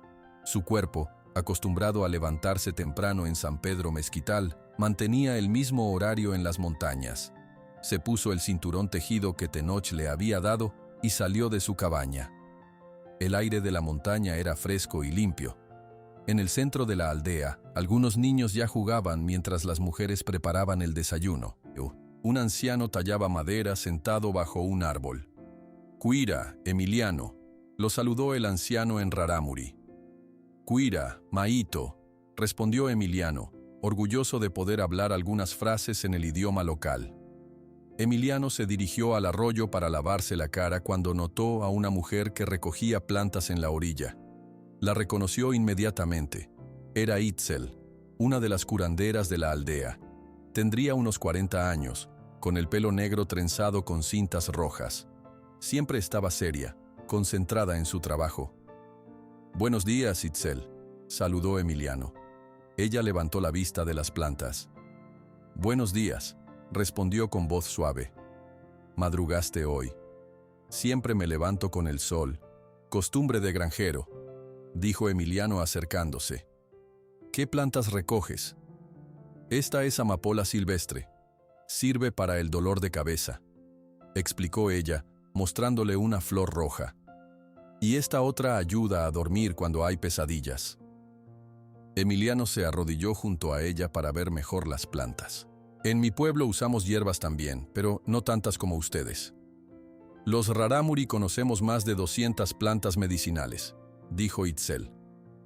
Su cuerpo, acostumbrado a levantarse temprano en San Pedro Mezquital, mantenía el mismo horario en las montañas. Se puso el cinturón tejido que Tenoch le había dado y salió de su cabaña. El aire de la montaña era fresco y limpio. En el centro de la aldea, algunos niños ya jugaban mientras las mujeres preparaban el desayuno. Un anciano tallaba madera sentado bajo un árbol. «Cuira, Emiliano», lo saludó el anciano en Rarámuri. «Cuira, Maito», respondió Emiliano, orgulloso de poder hablar algunas frases en el idioma local. Emiliano se dirigió al arroyo para lavarse la cara cuando notó a una mujer que recogía plantas en la orilla. La reconoció inmediatamente. Era Itzel, una de las curanderas de la aldea. Tendría unos 40 años, con el pelo negro trenzado con cintas rojas. Siempre estaba seria, concentrada en su trabajo. «Buenos días, Itzel», saludó Emiliano. Ella levantó la vista de las plantas. «Buenos días», respondió con voz suave. «¿Madrugaste hoy?» «Siempre me levanto con el sol. Costumbre de granjero», dijo Emiliano acercándose. «¿Qué plantas recoges?» «Esta es amapola silvestre. Sirve para el dolor de cabeza», explicó ella, mostrándole una flor roja. «Y esta otra ayuda a dormir cuando hay pesadillas». Emiliano se arrodilló junto a ella para ver mejor las plantas. «En mi pueblo usamos hierbas también, pero no tantas como ustedes. Los Rarámuri conocemos más de 200 plantas medicinales», dijo Itzel.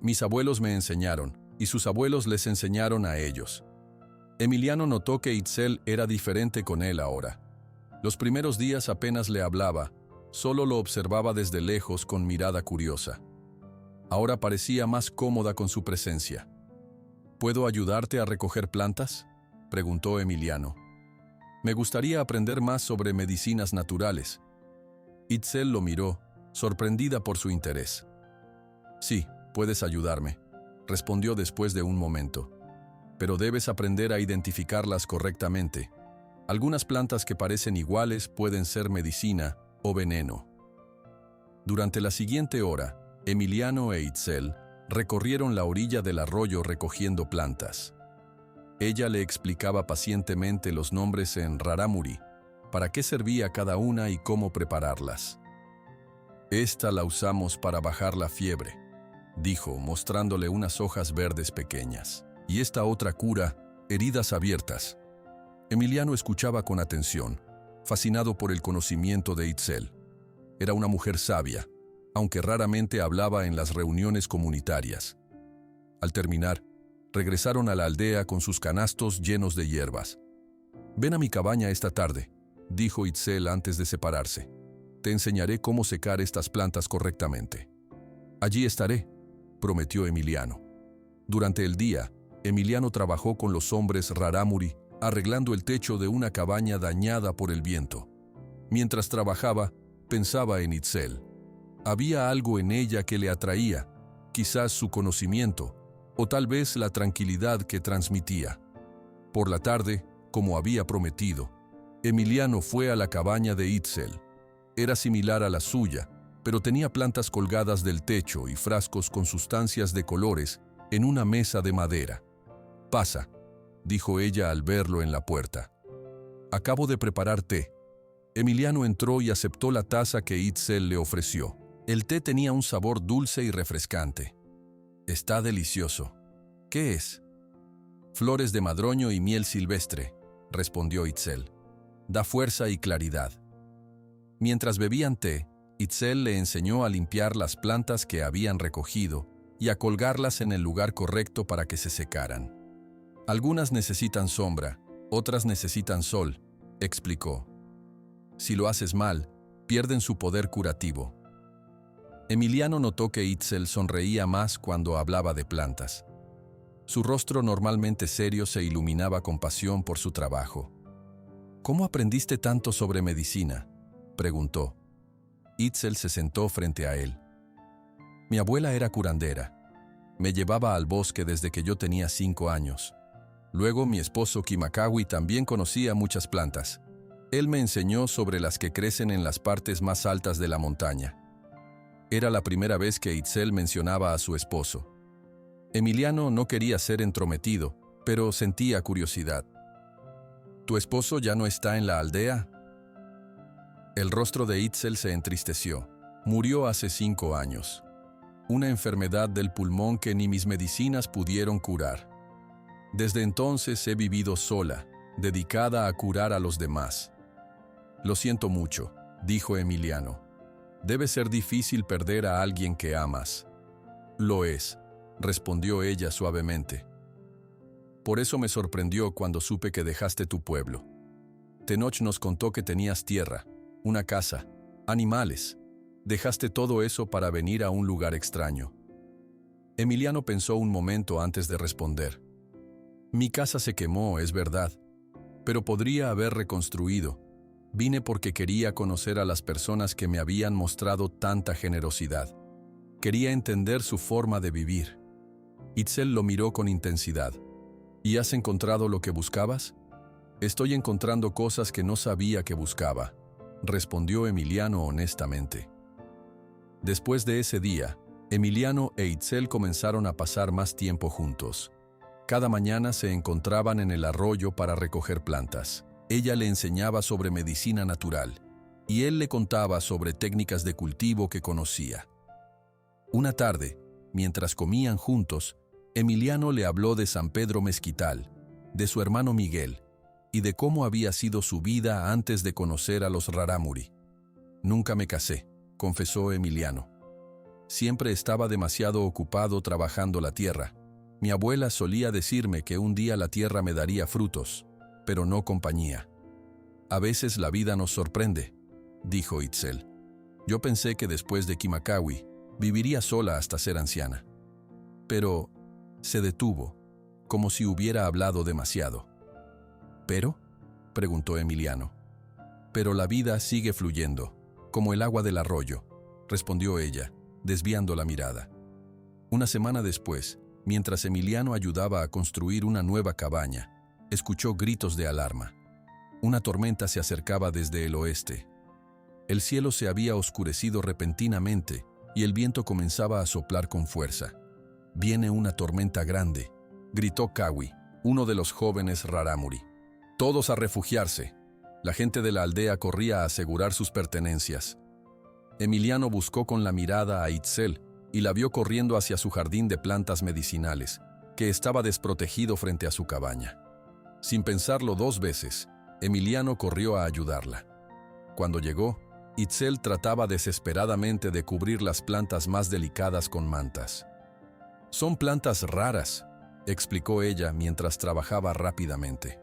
«Mis abuelos me enseñaron, y sus abuelos les enseñaron a ellos». Emiliano notó que Itzel era diferente con él ahora. Los primeros días apenas le hablaba, solo lo observaba desde lejos con mirada curiosa. Ahora parecía más cómoda con su presencia. «¿Puedo ayudarte a recoger plantas?», preguntó Emiliano. «Me gustaría aprender más sobre medicinas naturales». Itzel lo miró, sorprendida por su interés. «Sí, puedes ayudarme», respondió después de un momento. «Pero debes aprender a identificarlas correctamente. Algunas plantas que parecen iguales pueden ser medicina o veneno». Durante la siguiente hora, Emiliano e Itzel recorrieron la orilla del arroyo recogiendo plantas. Ella le explicaba pacientemente los nombres en Rarámuri, para qué servía cada una y cómo prepararlas. «Esta la usamos para bajar la fiebre», dijo, mostrándole unas hojas verdes pequeñas. «Y esta otra cura heridas abiertas». Emiliano escuchaba con atención, fascinado por el conocimiento de Itzel. Era una mujer sabia, aunque raramente hablaba en las reuniones comunitarias. Al terminar, regresaron a la aldea con sus canastos llenos de hierbas. «Ven a mi cabaña esta tarde», dijo Itzel antes de separarse. «Te enseñaré cómo secar estas plantas correctamente». «Allí estaré», prometió Emiliano. Durante el día, Emiliano trabajó con los hombres Rarámuri, arreglando el techo de una cabaña dañada por el viento. Mientras trabajaba, pensaba en Itzel. Había algo en ella que le atraía, quizás su conocimiento, o tal vez la tranquilidad que transmitía. Por la tarde, como había prometido, Emiliano fue a la cabaña de Itzel. Era similar a la suya, pero tenía plantas colgadas del techo y frascos con sustancias de colores en una mesa de madera. «Pasa», dijo ella al verlo en la puerta. «Acabo de preparar té». Emiliano entró y aceptó la taza que Itzel le ofreció. El té tenía un sabor dulce y refrescante. «Está delicioso». «¿Qué es?» «Flores de madroño y miel silvestre», respondió Itzel. «Da fuerza y claridad». Mientras bebían té, Itzel le enseñó a limpiar las plantas que habían recogido y a colgarlas en el lugar correcto para que se secaran. «Algunas necesitan sombra, otras necesitan sol», explicó. «Si lo haces mal, pierden su poder curativo». Emiliano notó que Itzel sonreía más cuando hablaba de plantas. Su rostro normalmente serio se iluminaba con pasión por su trabajo. «¿Cómo aprendiste tanto sobre medicina?», preguntó. Itzel se sentó frente a él. «Mi abuela era curandera. Me llevaba al bosque desde que yo tenía 5 años. Luego mi esposo Kimakawi también conocía muchas plantas. Él me enseñó sobre las que crecen en las partes más altas de la montaña. Era la primera vez que Itzel mencionaba a su esposo. Emiliano no quería ser entrometido, pero sentía curiosidad. ¿Tu esposo ya no está en la aldea? El rostro de Itzel se entristeció. Murió hace 5 años. Una enfermedad del pulmón que ni mis medicinas pudieron curar. Desde entonces he vivido sola, dedicada a curar a los demás. Lo siento mucho, dijo Emiliano. Debe ser difícil perder a alguien que amas. Lo es, respondió ella suavemente. Por eso me sorprendió cuando supe que dejaste tu pueblo. Tenoch nos contó que tenías tierra, una casa, animales. Dejaste todo eso para venir a un lugar extraño. Emiliano pensó un momento antes de responder. Mi casa se quemó, es verdad, pero podría haber reconstruido. Vine porque quería conocer a las personas que me habían mostrado tanta generosidad. Quería entender su forma de vivir. Itzel lo miró con intensidad. ¿Y has encontrado lo que buscabas? Estoy encontrando cosas que no sabía que buscaba, respondió Emiliano honestamente. Después de ese día, Emiliano e Itzel comenzaron a pasar más tiempo juntos. Cada mañana se encontraban en el arroyo para recoger plantas. Ella le enseñaba sobre medicina natural, y él le contaba sobre técnicas de cultivo que conocía. Una tarde, mientras comían juntos, Emiliano le habló de San Pedro Mezquital, de su hermano Miguel, y de cómo había sido su vida antes de conocer a los Rarámuri. Nunca me casé, confesó Emiliano. Siempre estaba demasiado ocupado trabajando la tierra. Mi abuela solía decirme que un día la tierra me daría frutos, pero no compañía. A veces la vida nos sorprende, dijo Itzel. Yo pensé que después de Kimakawi, viviría sola hasta ser anciana. Pero se detuvo, como si hubiera hablado demasiado. ¿Pero? Preguntó Emiliano. Pero la vida sigue fluyendo, como el agua del arroyo, respondió ella, desviando la mirada. Una semana después, mientras Emiliano ayudaba a construir una nueva cabaña, escuchó gritos de alarma. Una tormenta se acercaba desde el oeste. El cielo se había oscurecido repentinamente y el viento comenzaba a soplar con fuerza. «Viene una tormenta grande», gritó Kawi, uno de los jóvenes Rarámuri. «Todos a refugiarse». La gente de la aldea corría a asegurar sus pertenencias. Emiliano buscó con la mirada a Itzel y la vio corriendo hacia su jardín de plantas medicinales, que estaba desprotegido frente a su cabaña. Sin pensarlo 2 veces, Emiliano corrió a ayudarla. Cuando llegó, Itzel trataba desesperadamente de cubrir las plantas más delicadas con mantas. «Son plantas raras», explicó ella mientras trabajaba rápidamente.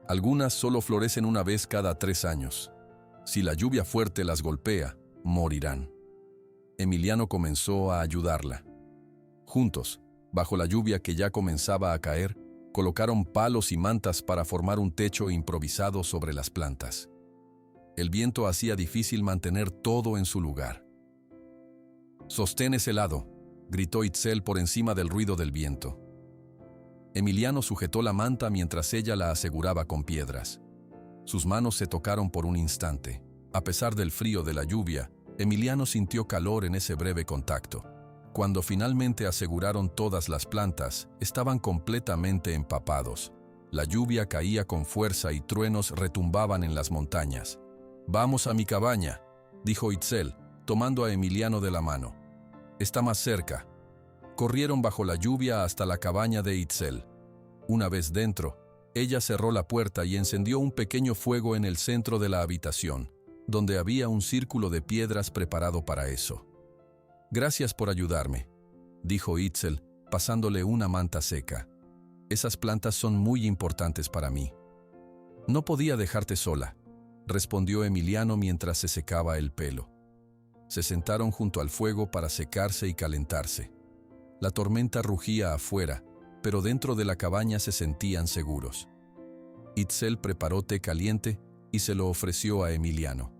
«Algunas solo florecen una vez cada 3 años. Si la lluvia fuerte las golpea, morirán». Emiliano comenzó a ayudarla. Juntos, bajo la lluvia que ya comenzaba a caer, colocaron palos y mantas para formar un techo improvisado sobre las plantas. El viento hacía difícil mantener todo en su lugar. «Sostén ese lado», gritó Itzel por encima del ruido del viento. Emiliano sujetó la manta mientras ella la aseguraba con piedras. Sus manos se tocaron por un instante. A pesar del frío de la lluvia, Emiliano sintió calor en ese breve contacto. Cuando finalmente aseguraron todas las plantas, estaban completamente empapados. La lluvia caía con fuerza y truenos retumbaban en las montañas. «Vamos a mi cabaña», dijo Itzel, tomando a Emiliano de la mano. «Está más cerca». Corrieron bajo la lluvia hasta la cabaña de Itzel. Una vez dentro, ella cerró la puerta y encendió un pequeño fuego en el centro de la habitación, donde había un círculo de piedras preparado para eso. «Gracias por ayudarme», dijo Itzel, pasándole una manta seca. «Esas plantas son muy importantes para mí». «No podía dejarte sola», respondió Emiliano mientras se secaba el pelo. Se sentaron junto al fuego para secarse y calentarse. La tormenta rugía afuera, pero dentro de la cabaña se sentían seguros. Itzel preparó té caliente y se lo ofreció a Emiliano.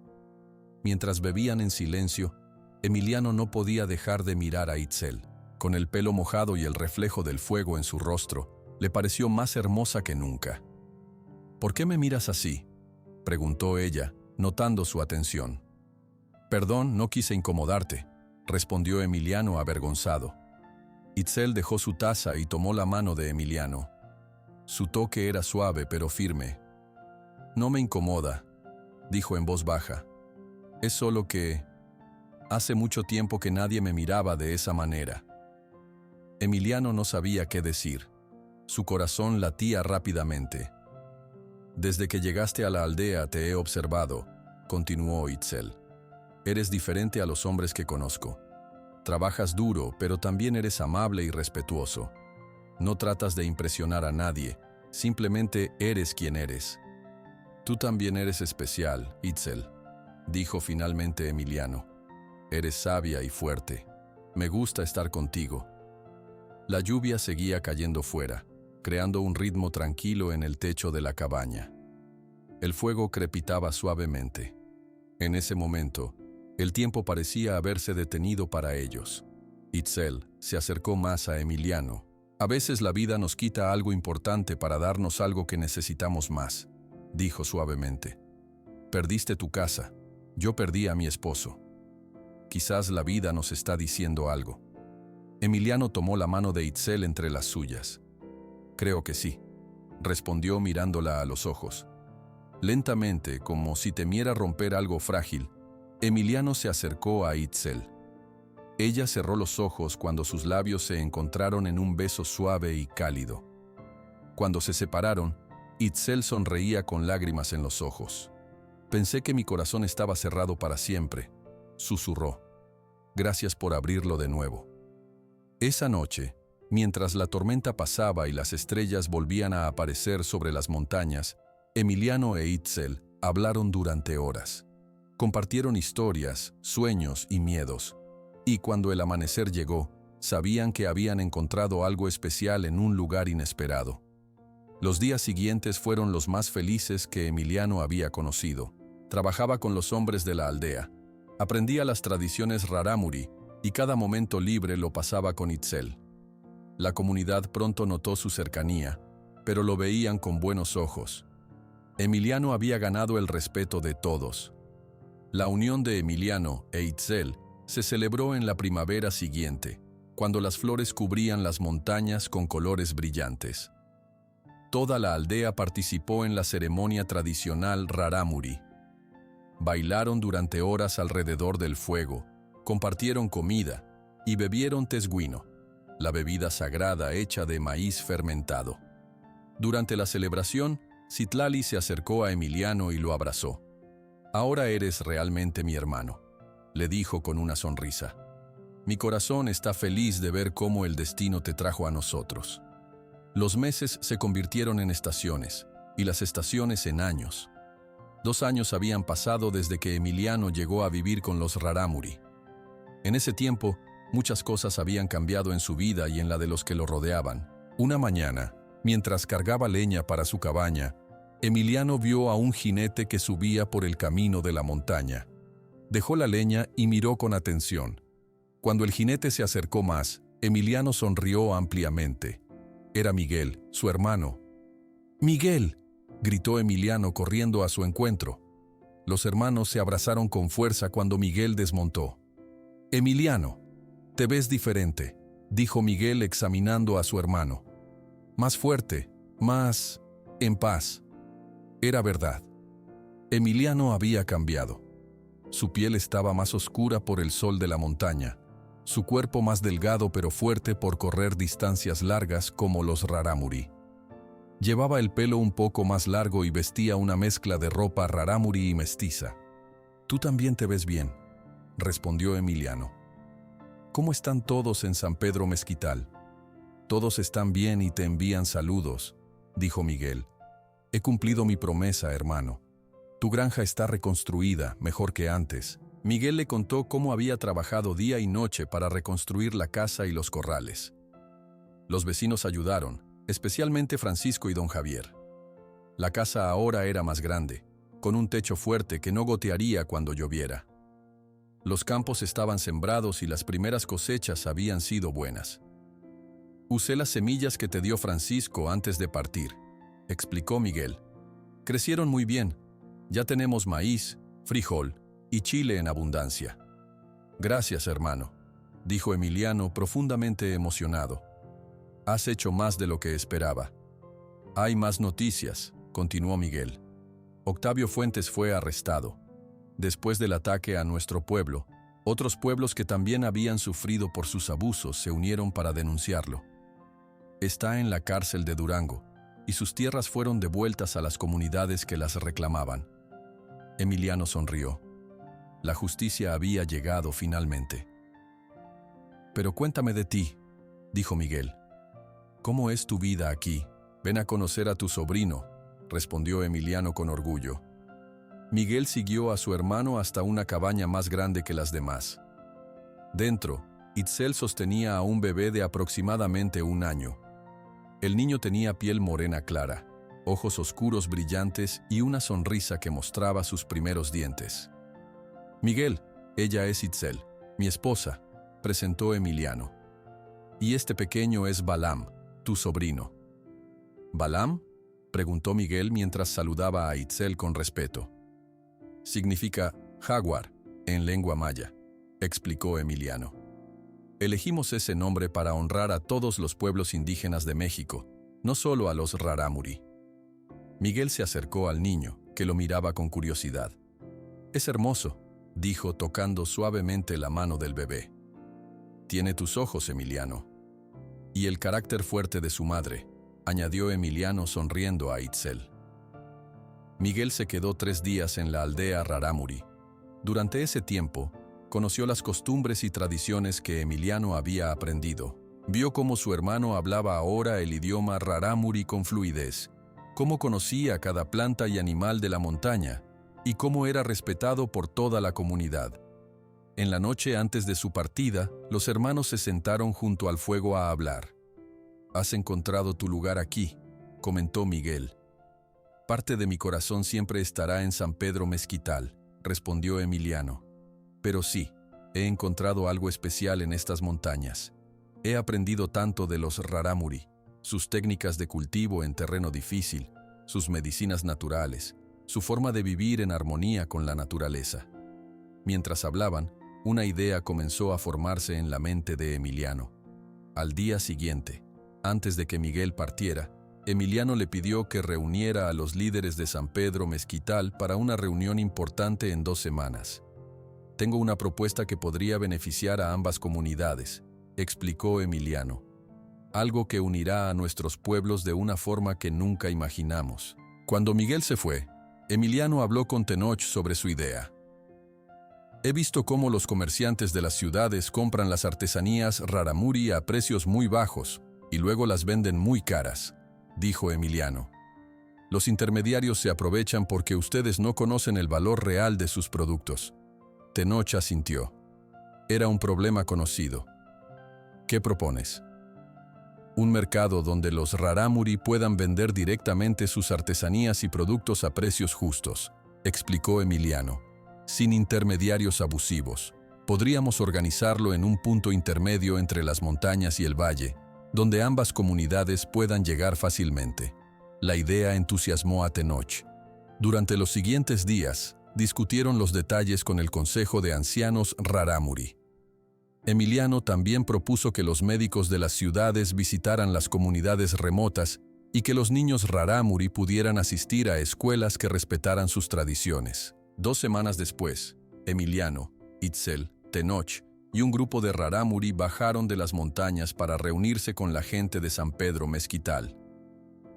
Mientras bebían en silencio, Emiliano no podía dejar de mirar a Itzel. Con el pelo mojado y el reflejo del fuego en su rostro, Le pareció más hermosa que nunca. «¿Por qué me miras así?», preguntó ella, notando su atención. «Perdón, no quise incomodarte», respondió Emiliano avergonzado. Itzel dejó su taza y tomó la mano de Emiliano. Su toque era suave pero firme. «No me incomoda», dijo en voz baja. «Es solo que hace mucho tiempo que nadie me miraba de esa manera». Emiliano no sabía qué decir. Su corazón latía rápidamente. «Desde que llegaste a la aldea te he observado», continuó Itzel. «Eres diferente a los hombres que conozco. Trabajas duro, pero también eres amable y respetuoso. No tratas de impresionar a nadie, simplemente eres quien eres». «Tú también eres especial, Itzel», dijo finalmente Emiliano. «Eres sabia y fuerte. Me gusta estar contigo». La lluvia seguía cayendo fuera, creando un ritmo tranquilo en el techo de la cabaña. El fuego crepitaba suavemente. En ese momento, el tiempo parecía haberse detenido para ellos. Itzel se acercó más a Emiliano. «A veces la vida nos quita algo importante para darnos algo que necesitamos más», dijo suavemente. «Perdiste tu casa. Yo perdí a mi esposo. Quizás la vida nos está diciendo algo». Emiliano tomó la mano de Itzel entre las suyas. «Creo que sí», respondió mirándola a los ojos. Lentamente, como si temiera romper algo frágil, Emiliano se acercó a Itzel. Ella cerró los ojos cuando sus labios se encontraron en un beso suave y cálido. Cuando se separaron, Itzel sonreía con lágrimas en los ojos. «Pensé que mi corazón estaba cerrado para siempre», susurró. «Gracias por abrirlo de nuevo». Esa noche, mientras la tormenta pasaba y las estrellas volvían a aparecer sobre las montañas, Emiliano e Itzel hablaron durante horas. Compartieron historias, sueños y miedos. Y cuando el amanecer llegó, sabían que habían encontrado algo especial en un lugar inesperado. Los días siguientes fueron los más felices que Emiliano había conocido. Trabajaba con los hombres de la aldea. Aprendía las tradiciones rarámuri y cada momento libre lo pasaba con Itzel. La comunidad pronto notó su cercanía, pero lo veían con buenos ojos. Emiliano había ganado el respeto de todos. La unión de Emiliano e Itzel se celebró en la primavera siguiente, cuando las flores cubrían las montañas con colores brillantes. Toda la aldea participó en la ceremonia tradicional rarámuri. Bailaron durante horas alrededor del fuego, compartieron comida y bebieron tesguino, la bebida sagrada hecha de maíz fermentado. Durante la celebración, Citlali se acercó a Emiliano y lo abrazó. «Ahora eres realmente mi hermano», le dijo con una sonrisa. «Mi corazón está feliz de ver cómo el destino te trajo a nosotros». Los meses se convirtieron en estaciones, y las estaciones en años. 2 años habían pasado desde que Emiliano llegó a vivir con los rarámuri. En ese tiempo, muchas cosas habían cambiado en su vida y en la de los que lo rodeaban. Una mañana, mientras cargaba leña para su cabaña, Emiliano vio a un jinete que subía por el camino de la montaña. Dejó la leña y miró con atención. Cuando el jinete se acercó más, Emiliano sonrió ampliamente. Era Miguel, su hermano. «¡Miguel!», gritó Emiliano corriendo a su encuentro. Los hermanos se abrazaron con fuerza cuando Miguel desmontó. «Emiliano, te ves diferente», dijo Miguel examinando a su hermano. «Más fuerte, más en paz». Era verdad. Emiliano había cambiado. Su piel estaba más oscura por el sol de la montaña, su cuerpo más delgado pero fuerte por correr distancias largas como los rarámuri. Llevaba el pelo un poco más largo y vestía una mezcla de ropa rarámuri y mestiza. «Tú también te ves bien», respondió Emiliano. «¿Cómo están todos en San Pedro Mezquital?» «Todos están bien y te envían saludos», dijo Miguel. «He cumplido mi promesa, hermano. Tu granja está reconstruida, mejor que antes». Miguel le contó cómo había trabajado día y noche para reconstruir la casa y los corrales. Los vecinos ayudaron, especialmente Francisco y don Javier. La casa ahora era más grande, con un techo fuerte que no gotearía cuando lloviera. Los campos estaban sembrados y las primeras cosechas habían sido buenas. Usé las semillas que te dio Francisco antes de partir, explicó Miguel. Crecieron muy bien. Ya tenemos maíz, frijol y chile en abundancia. Gracias, hermano, dijo Emiliano profundamente emocionado. Has hecho más de lo que esperaba. Hay más noticias, continuó Miguel. Octavio Fuentes fue arrestado. Después del ataque a nuestro pueblo, otros pueblos que también habían sufrido por sus abusos se unieron para denunciarlo. Está en la cárcel de Durango, y sus tierras fueron devueltas a las comunidades que las reclamaban. Emiliano sonrió. La justicia había llegado finalmente. Pero cuéntame de ti, dijo Miguel. ¿Cómo es tu vida aquí? Ven a conocer a tu sobrino, respondió Emiliano con orgullo. Miguel siguió a su hermano hasta una cabaña más grande que las demás. Dentro, Itzel sostenía a un bebé de aproximadamente 1 año. El niño tenía piel morena clara, ojos oscuros brillantes y una sonrisa que mostraba sus primeros dientes. Miguel, ella es Itzel, mi esposa, presentó Emiliano. Y este pequeño es Balam, tu sobrino. ¿Balam?, preguntó Miguel mientras saludaba a Itzel con respeto. Significa jaguar en lengua maya, explicó Emiliano. Elegimos ese nombre para honrar a todos los pueblos indígenas de México, no solo a los rarámuri. Miguel se acercó al niño, que lo miraba con curiosidad. Es hermoso, dijo tocando suavemente la mano del bebé. Tiene tus ojos, Emiliano. Y el carácter fuerte de su madre, añadió Emiliano sonriendo a Itzel. Miguel se quedó 3 días en la aldea rarámuri. Durante ese tiempo, conoció las costumbres y tradiciones que Emiliano había aprendido. Vio cómo su hermano hablaba ahora el idioma rarámuri con fluidez, cómo conocía cada planta y animal de la montaña, y cómo era respetado por toda la comunidad. En la noche antes de su partida, los hermanos se sentaron junto al fuego a hablar. «Has encontrado tu lugar aquí», comentó Miguel. «Parte de mi corazón siempre estará en San Pedro Mezquital», respondió Emiliano. «Pero sí, he encontrado algo especial en estas montañas. He aprendido tanto de los rarámuri, sus técnicas de cultivo en terreno difícil, sus medicinas naturales, su forma de vivir en armonía con la naturaleza». Mientras hablaban, una idea comenzó a formarse en la mente de Emiliano. Al día siguiente, antes de que Miguel partiera, Emiliano le pidió que reuniera a los líderes de San Pedro Mezquital para una reunión importante en 2 semanas. «Tengo una propuesta que podría beneficiar a ambas comunidades», explicó Emiliano. «Algo que unirá a nuestros pueblos de una forma que nunca imaginamos». Cuando Miguel se fue, Emiliano habló con Tenoch sobre su idea. «He visto cómo los comerciantes de las ciudades compran las artesanías rarámuri a precios muy bajos y luego las venden muy caras», dijo Emiliano. «Los intermediarios se aprovechan porque ustedes no conocen el valor real de sus productos». Tenoch asintió. Era un problema conocido. «¿Qué propones?» «Un mercado donde los rarámuri puedan vender directamente sus artesanías y productos a precios justos», explicó Emiliano. «Sin intermediarios abusivos. Podríamos organizarlo en un punto intermedio entre las montañas y el valle, donde ambas comunidades puedan llegar fácilmente». La idea entusiasmó a Tenoch. Durante los siguientes días, discutieron los detalles con el Consejo de Ancianos Rarámuri. Emiliano también propuso que los médicos de las ciudades visitaran las comunidades remotas y que los niños rarámuri pudieran asistir a escuelas que respetaran sus tradiciones. 2 semanas después, Emiliano, Itzel, Tenoch y un grupo de rarámuri bajaron de las montañas para reunirse con la gente de San Pedro Mezquital.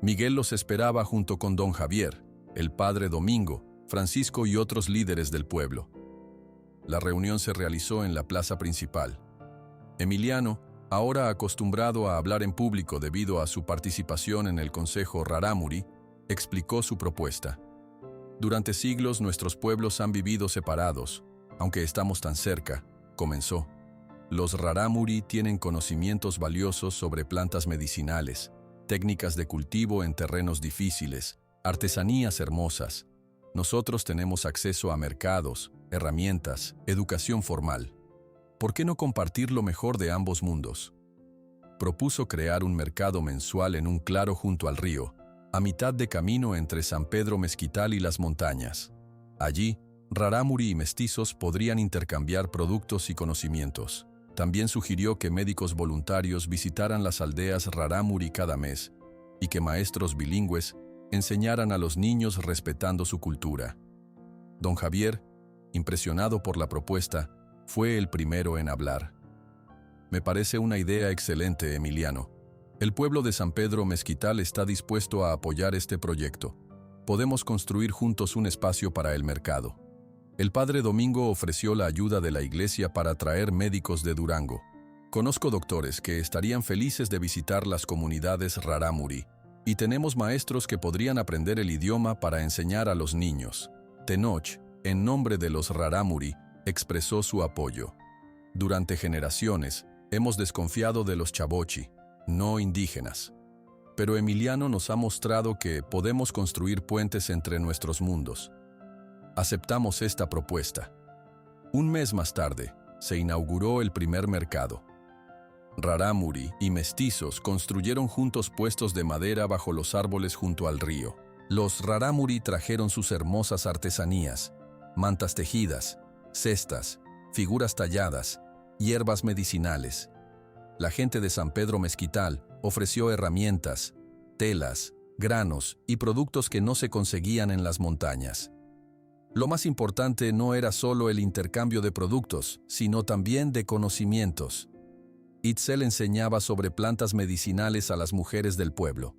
Miguel los esperaba junto con don Javier, el padre Domingo, Francisco y otros líderes del pueblo. La reunión se realizó en la plaza principal. Emiliano, ahora acostumbrado a hablar en público debido a su participación en el Consejo Rarámuri, explicó su propuesta. «Durante siglos nuestros pueblos han vivido separados, aunque estamos tan cerca», comenzó. «Los rarámuri tienen conocimientos valiosos sobre plantas medicinales, técnicas de cultivo en terrenos difíciles, artesanías hermosas. Nosotros tenemos acceso a mercados, herramientas, educación formal. ¿Por qué no compartir lo mejor de ambos mundos?» propuso crear un mercado mensual en un claro junto al río, a mitad de camino entre San Pedro Mezquital y las montañas. Allí, rarámuri y mestizos podrían intercambiar productos y conocimientos. También sugirió que médicos voluntarios visitaran las aldeas rarámuri cada mes y que maestros bilingües enseñaran a los niños respetando su cultura. Don Javier, impresionado por la propuesta, fue el primero en hablar. Me parece una idea excelente, Emiliano. El pueblo de San Pedro Mezquital está dispuesto a apoyar este proyecto. Podemos construir juntos un espacio para el mercado. El padre Domingo ofreció la ayuda de la iglesia para traer médicos de Durango. Conozco doctores que estarían felices de visitar las comunidades rarámuri, y tenemos maestros que podrían aprender el idioma para enseñar a los niños. Tenoch, en nombre de los rarámuri, expresó su apoyo. Durante generaciones, hemos desconfiado de los chavochi, no indígenas. Pero Emiliano nos ha mostrado que podemos construir puentes entre nuestros mundos. Aceptamos esta propuesta. Un mes más tarde, se inauguró el primer mercado. Rarámuri y mestizos construyeron juntos puestos de madera bajo los árboles junto al río. Los rarámuri trajeron sus hermosas artesanías, mantas tejidas, cestas, figuras talladas, hierbas medicinales. La gente de San Pedro Mezquital ofreció herramientas, telas, granos y productos que no se conseguían en las montañas. Lo más importante no era solo el intercambio de productos, sino también de conocimientos. Itzel enseñaba sobre plantas medicinales a las mujeres del pueblo.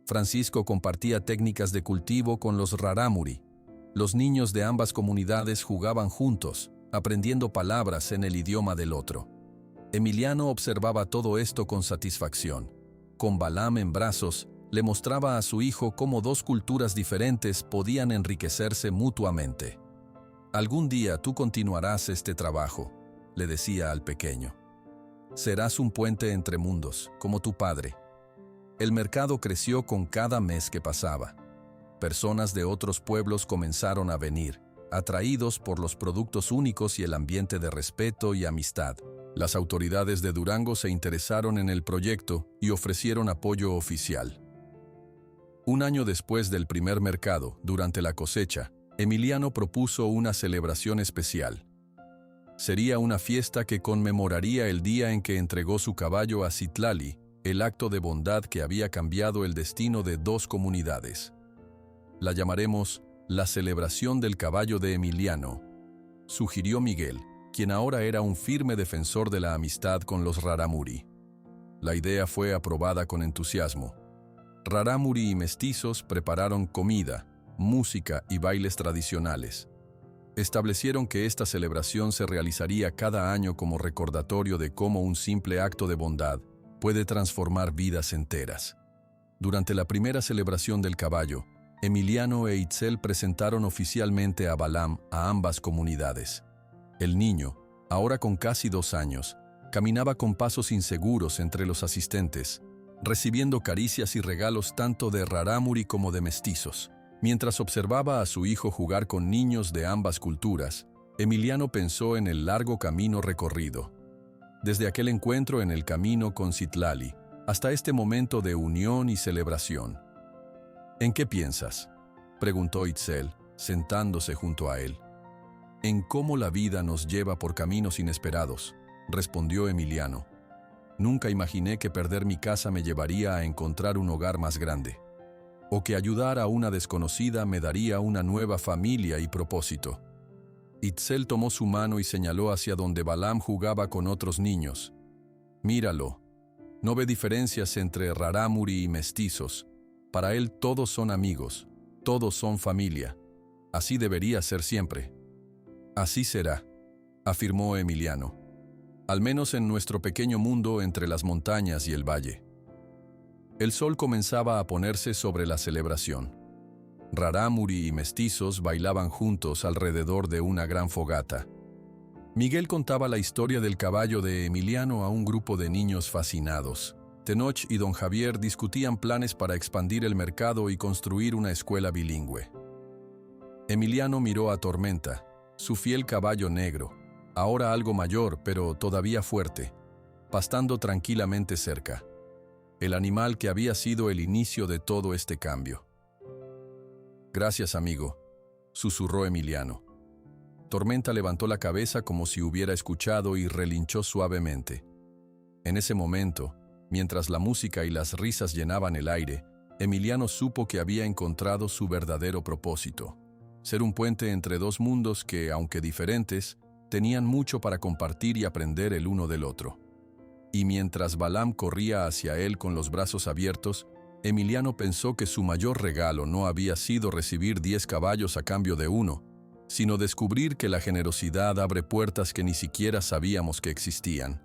Francisco compartía técnicas de cultivo con los rarámuri. Los niños de ambas comunidades jugaban juntos, aprendiendo palabras en el idioma del otro. Emiliano observaba todo esto con satisfacción. Con Balam en brazos, le mostraba a su hijo cómo dos culturas diferentes podían enriquecerse mutuamente. «Algún día tú continuarás este trabajo», le decía al pequeño. «Serás un puente entre mundos, como tu padre». El mercado creció con cada mes que pasaba. Personas de otros pueblos comenzaron a venir, atraídos por los productos únicos y el ambiente de respeto y amistad. Las autoridades de Durango se interesaron en el proyecto y ofrecieron apoyo oficial. Un año después del primer mercado, durante la cosecha, Emiliano propuso una celebración especial. Sería una fiesta que conmemoraría el día en que entregó su caballo a Citlali, el acto de bondad que había cambiado el destino de dos comunidades. La llamaremos la celebración del caballo de Emiliano, sugirió Miguel, quien ahora era un firme defensor de la amistad con los rarámuri. La idea fue aprobada con entusiasmo. Rarámuri y mestizos prepararon comida, música y bailes tradicionales. Establecieron que esta celebración se realizaría cada año como recordatorio de cómo un simple acto de bondad puede transformar vidas enteras. Durante la primera celebración del caballo, Emiliano e Itzel presentaron oficialmente a Balam a ambas comunidades. El niño, ahora con casi 2 años, caminaba con pasos inseguros entre los asistentes, recibiendo caricias y regalos tanto de rarámuri como de mestizos. Mientras observaba a su hijo jugar con niños de ambas culturas, Emiliano pensó en el largo camino recorrido. Desde aquel encuentro en el camino con Citlali, hasta este momento de unión y celebración. «¿En qué piensas?», preguntó Itzel, sentándose junto a él. «En cómo la vida nos lleva por caminos inesperados», respondió Emiliano. «Nunca imaginé que perder mi casa me llevaría a encontrar un hogar más grande, o que ayudar a una desconocida me daría una nueva familia y propósito». Itzel tomó su mano y señaló hacia donde Balam jugaba con otros niños. «Míralo. No ve diferencias entre rarámuri y mestizos. Para él todos son amigos, todos son familia. Así debería ser siempre». «Así será», afirmó Emiliano. «Al menos en nuestro pequeño mundo entre las montañas y el valle». El sol comenzaba a ponerse sobre la celebración. Rarámuri y mestizos bailaban juntos alrededor de una gran fogata. Miguel contaba la historia del caballo de Emiliano a un grupo de niños fascinados. Tenoch y don Javier discutían planes para expandir el mercado y construir una escuela bilingüe. Emiliano miró a Tormenta, su fiel caballo negro, ahora algo mayor pero todavía fuerte. pastando tranquilamente cerca. El animal que había sido el inicio de todo este cambio. «Gracias, amigo», susurró Emiliano. Tormenta levantó la cabeza como si hubiera escuchado y relinchó suavemente. En ese momento, mientras la música y las risas llenaban el aire, Emiliano supo que había encontrado su verdadero propósito: ser un puente entre dos mundos que, aunque diferentes, tenían mucho para compartir y aprender el uno del otro. Y mientras Balaam corría hacia él con los brazos abiertos, Emiliano pensó que su mayor regalo no había sido recibir 10 caballos a cambio de uno, sino descubrir que la generosidad abre puertas que ni siquiera sabíamos que existían.